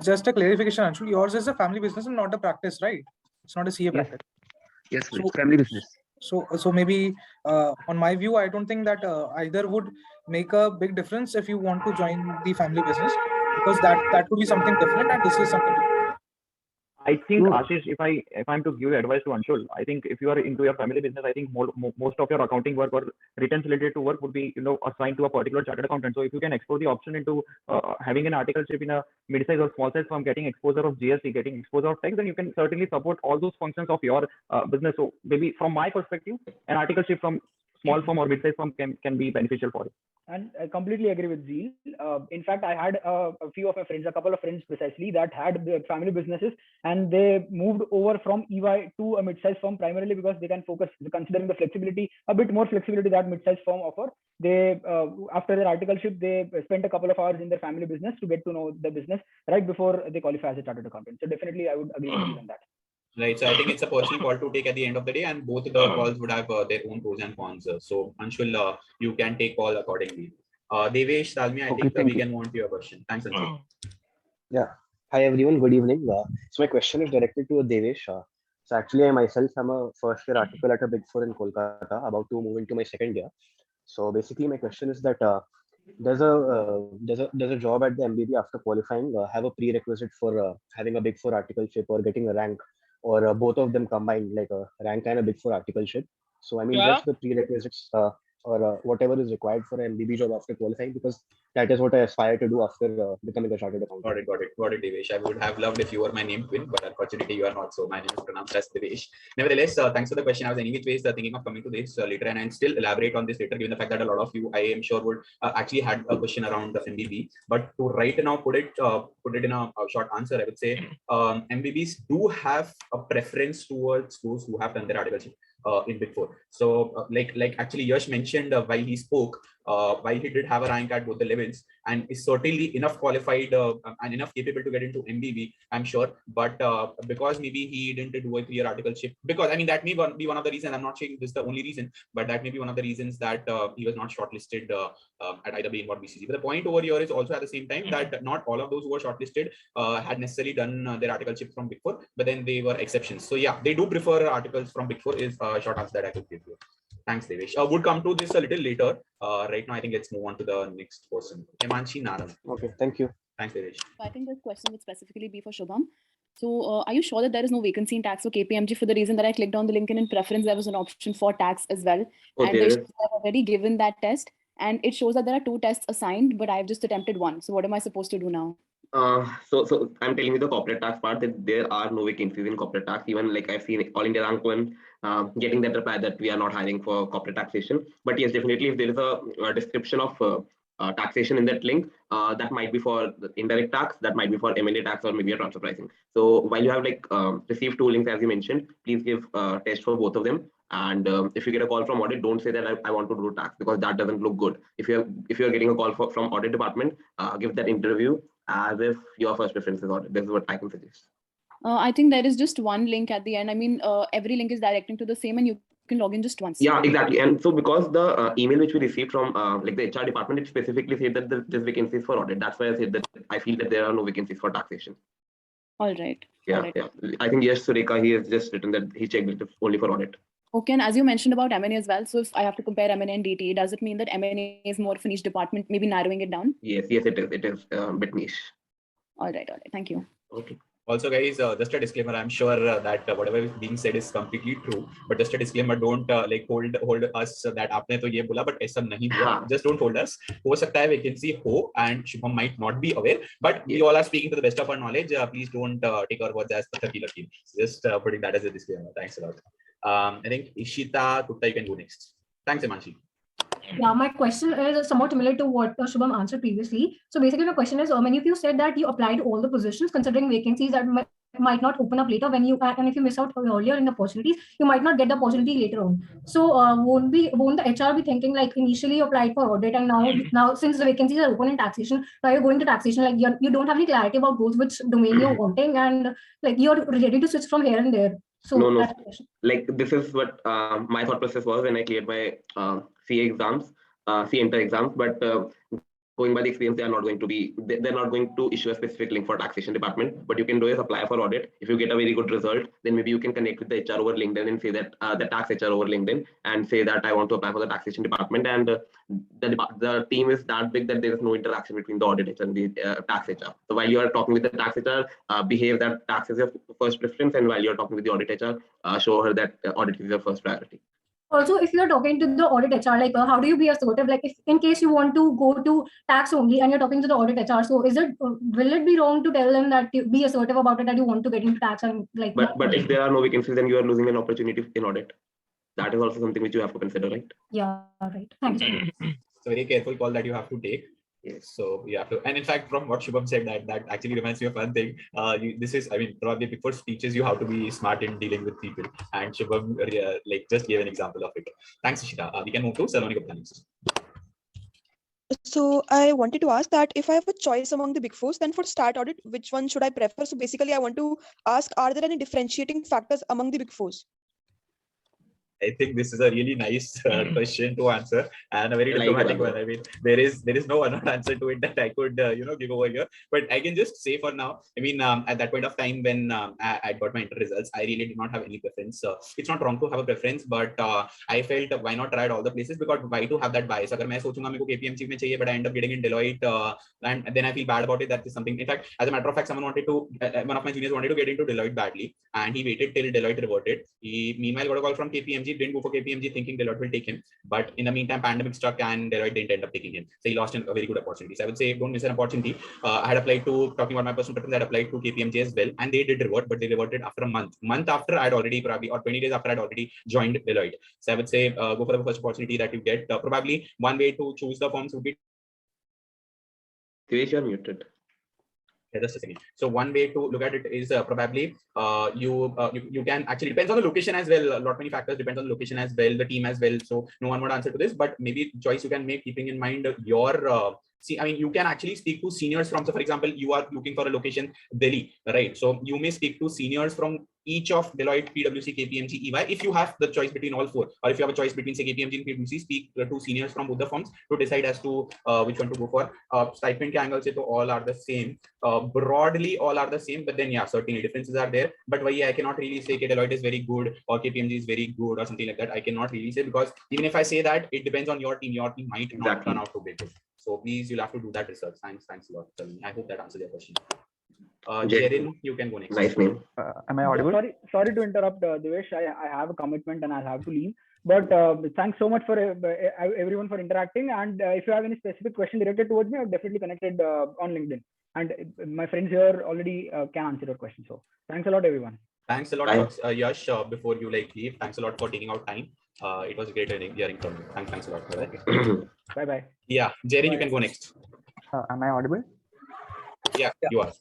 Just a clarification, Anshul, yours is a family business and not a practice, right? It's not a CA practice. Yes, so, family business. So maybe on my view, I don't think that either would make a big difference if you want to join the family business, because that would be something different and this is something different. I think, Ashish, if I'm to give advice to Anshul, I think if you are into your family business, I think most of your accounting work or returns related to work would be assigned to a particular chartered accountant. So if you can explore the option into having an articleship in a mid-size or small-size firm, getting exposure of GST, getting exposure of tax, then you can certainly support all those functions of your business. So maybe from my perspective, an articleship from small firm or mid-size firm can be beneficial for you. And I completely agree with Zeel. In fact, I had a few of my friends, a couple of friends precisely, that had the family businesses, and they moved over from EY to a mid-sized firm primarily because they can focus, considering the flexibility, a bit more flexibility that mid-sized firm offer. They, after their articleship, they spent a couple of hours in their family business to get to know the business right before they qualify as a chartered accountant. So definitely, I would agree with you on that. Right. So I think it's a personal call to take at the end of the day, and both the calls would have their own pros and cons. So Anshul, you can take call accordingly. Devesh, Dalmi, I think we can want your question. Thanks, Anshul. Yeah. Hi, everyone. Good evening. So my question is directed to Devesh. So actually, I myself am a first-year article at a Big Four in Kolkata, about to move into my second year. So basically, my question is that does a job at the MBB after qualifying have a prerequisite for having a Big Four articleship or getting a rank, or both of them combined, like a rank and a Big Four articleship? So I mean, just the prerequisites or whatever is required for an MBB job after qualifying, because that is what I aspire to do after becoming a chartered accountant. Got it, Devesh. I would have loved if you were my name twin, but unfortunately you are not. So my name is pronounced as Devesh. Nevertheless, thanks for the question. I was anyways thinking of coming to this later, and I'll still elaborate on this later, given the fact that a lot of you, I am sure, would actually had a question around the MBB. But to right now put it in a short answer, I would say MBBs do have a preference towards those who have done their articleship in Big Four. So like actually Yash mentioned while he spoke, while he did have a rank at both the levels and is certainly enough qualified and enough capable to get into MBB, I'm sure. But because maybe he didn't do a 3-year articleship, because I mean that may be one of the reasons. I'm not saying this is the only reason, but that may be one of the reasons that he was not shortlisted at either BN or BCG. But the point over here is also at the same time that not all of those who were shortlisted had necessarily done their articleship from Big Four, but then they were exceptions. So yeah, they do prefer articles from Big Four is a short answer that I could give you. Thanks, Devesh. Would come to this a little later. Right now, I think let's move on to the next person. Himanshi Naran. Okay, thank you. Thanks, Devesh. I think this question would specifically be for Shubham. So are you sure that there is no vacancy in tax for Kpmg, for the reason that I clicked on the link and in preference, there was an option for tax as well. And they have already given that test, and it shows that there are 2 tests assigned, but I've just attempted 1. So what am I supposed to do now? So I'm telling you the corporate tax part, that there are no vacancies in corporate tax. Even like I've seen All India Rank 1 getting that reply that we are not hiring for corporate taxation. But yes, definitely if there is a description of taxation in that link, that might be for the indirect tax, that might be for M&A tax, or maybe a transfer pricing. So while you have like received 2 links as you mentioned, please give a test for both of them. And if you get a call from audit, don't say that I want to do tax, because that doesn't look good. If you're getting a call from audit department, give that interview as if your first preference is audit. This is what I can suggest. I think there is just 1 link at the end. I mean, every link is directing to the same, and you can log in just once. Yeah, exactly. And so because the email which we received from like the HR department, it specifically said that this vacancy is for audit. That's why I said that I feel that there are no vacancies for taxation. All right. Yeah, all right. yeah. I think yes, Sureka, he has just written that he checked it only for audit. Okay, and as you mentioned about M&A as well, so if I have to compare M&A and DT, does it mean that M&A is more of a niche department, maybe narrowing it down? Yes, it is. It is a bit niche. All right. Thank you. Okay. Also, guys, just a disclaimer. I'm sure that whatever is being said is completely true, but just a disclaimer: don't like hold us that आपने तो ये बोला, but ऐसा नहीं हुआ. Just don't hold us. हो सकता है vacancy हो, and Shubham might not be aware, but we all are speaking to the best of our knowledge. Please don't take our words as pataki lucky. Just putting that as a disclaimer. Thanks a lot. I think Ishita Gupta, you can go next. Thanks, Himanshi. Yeah, my question is somewhat similar to what Shubham answered previously. So basically, my question is, many of you said that you applied all the positions, considering vacancies that might not open up later when you, and if you miss out earlier in the opportunities, you might not get the opportunity later on. So won't the HR be thinking like initially you applied for audit, and now since the vacancies are open in taxation, now you're going to taxation, like you don't have any clarity about those which domain you're wanting, and like you're ready to switch from here and there. So no. Like this is what my thought process was when I cleared my CA exams, CA Enter exams, but going by the experience, they're not going to issue a specific link for taxation department. What you can do is apply for audit. If you get a very good result, then maybe you can connect with the HR over LinkedIn and say that the tax HR over LinkedIn, and say that I want to apply for the taxation department. And the team is that big that there is no interaction between the audit HR and the tax HR. So while you are talking with the tax HR, behave that tax is your first preference, and while you are talking with the audit HR, show her that audit is your first priority. Also, if you're talking to the audit HR, like how do you be assertive? Like if in case you want to go to tax only and you're talking to the audit HR, so will it be wrong to tell them that you be assertive about it, that you want to get into tax and like? But if there are no vacancies, then you are losing an opportunity in audit. That is also something which you have to consider, right? Yeah, right. Thank you. It's a very careful call that you have to take. Yes. So you have to, and in fact, from what Shubham said, that actually reminds me of one thing. This is, I mean, probably Big Four teaches you how to be smart in dealing with people, and Shubham like just gave an example of it. Thanks, Ishita. We can move to Saloni Gupta next. So I wanted to ask that if I have a choice among the Big Fours, then for stat audit, which one should I prefer? So basically, I want to ask, are there any differentiating factors among the Big Fours? I think this is a really nice question to answer, and a very diplomatic one. I mean, there is no one answer to it that I could give over here. But I can just say for now, I mean, at that point of time when I got my inter results, I really did not have any preference. It's not wrong to have a preference, but I felt why not try at all the places, because why to have that bias? Agar main sochunga meko KPMG mein chahiye, but I end up getting in Deloitte, and then I feel bad about it. That is something. In fact, as a matter of fact, someone wanted to, one of my juniors wanted to get into Deloitte badly, and he waited till Deloitte reverted. He meanwhile got a call from KPMG. Didn't go for KPMG thinking Deloitte will take him, but in the meantime pandemic struck and Deloitte didn't end up taking him, so he lost a very good opportunity. So I would say don't miss an opportunity. I had applied to, talking about my personal preference, I had applied to KPMG as well, and they did revert, but they reverted after a month after I'd already probably, or 20 days after I'd already joined Deloitte. So I would say go for the first opportunity that you get. Probably one way to choose the firms would be, You're muted. Yeah, just a second. So one way to look at it is probably you can actually, depends on the location as well. A lot many factors depends on the location as well, the team as well. So no one would answer to this, but maybe choice you can make keeping in mind your I mean, you can actually speak to seniors from, so for example, you are looking for a location, Delhi, right? So you may speak to seniors from each of Deloitte, PwC, KPMG, EY, if you have the choice between all four, or if you have a choice between, say, KPMG and PwC, speak to seniors from both the firms to decide as to which one to go for. Stipend angle, say, to all are the same. Broadly, all are the same, but then yeah, certainly differences are there. But why I cannot really say Deloitte is very good or KPMG is very good or something like that. I cannot really say, because even if I say that, it depends on your team. Your team might not turn out to be good. So please, you'll have to do that research. Thanks a lot. I hope that answers your question. Jerin, you can go next. Nice name. Am I audible? Sorry to interrupt, Devesh. I have a commitment and I'll have to leave. But thanks so much for everyone for interacting. And if you have any specific question directed towards me, I've definitely connected on LinkedIn. And my friends here already can answer your question. So thanks a lot, everyone. Thanks a lot, Yash. Before you leave, thanks a lot for taking out time. It was great hearing from you. Thanks a lot for that. Bye bye. Yeah, Jerin, you can go next. Am I audible? Yeah, you are.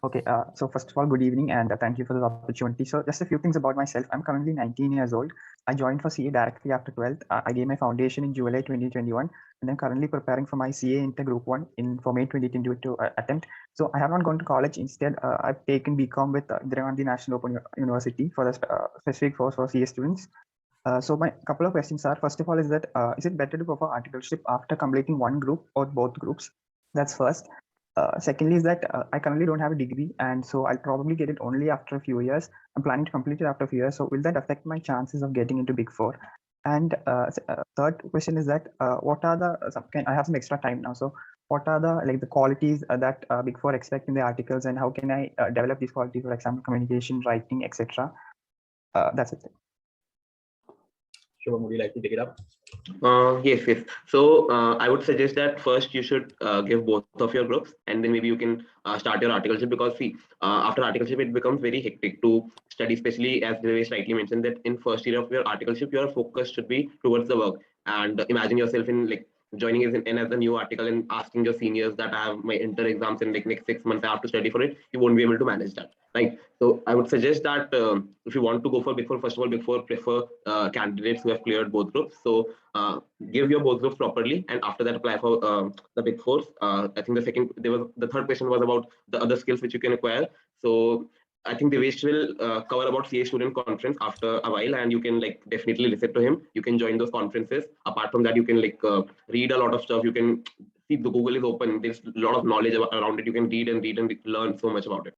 Okay, so first of all, good evening and thank you for the opportunity. So just a few things about myself. I'm currently 19 years old. I joined for CA directly after 12th. I gave my foundation in July 2021, and I'm currently preparing for my CA Inter Group 1 for May 2022 attempt. So I have not gone to college. Instead, I've taken BCom with Indira Gandhi National Open University for the specific course for CA students. So my couple of questions are, first of all, is it better to go for articleship after completing one group or both groups? That's first. Secondly is that I currently don't have a degree, and so I'll probably get it only after a few years. I'm planning to complete it after a few years. So will that affect my chances of getting into Big Four? And third question is that what are the, I have some extra time now. So what are the qualities that Big Four expect in the articles, and how can I develop these qualities, for example, communication, writing, etc. That's it. Shubham, would you like to take it up? Yes. So I would suggest that first you should give both of your groups, and then maybe you can start your articleship, because see, after articleship it becomes very hectic to study, especially as Devesh rightly mentioned that in first year of your articleship your focus should be towards the work. And imagine yourself in joining as a new article and asking your seniors that I have my inter exams in next 6 months, I have to study for it. You won't be able to manage that, right? So I would suggest that if you want to go for Big Four, first of all, Big Four prefer candidates who have cleared both groups. So give your both groups properly, and after that apply for the Big Fours. I think the third question was about the other skills which you can acquire. So I think Devesh will cover about CA student conference after a while, and you can definitely listen to him. You can join those conferences. Apart from that, you can read a lot of stuff. You can see the Google is open. There's a lot of knowledge around it. You can read and learn so much about it.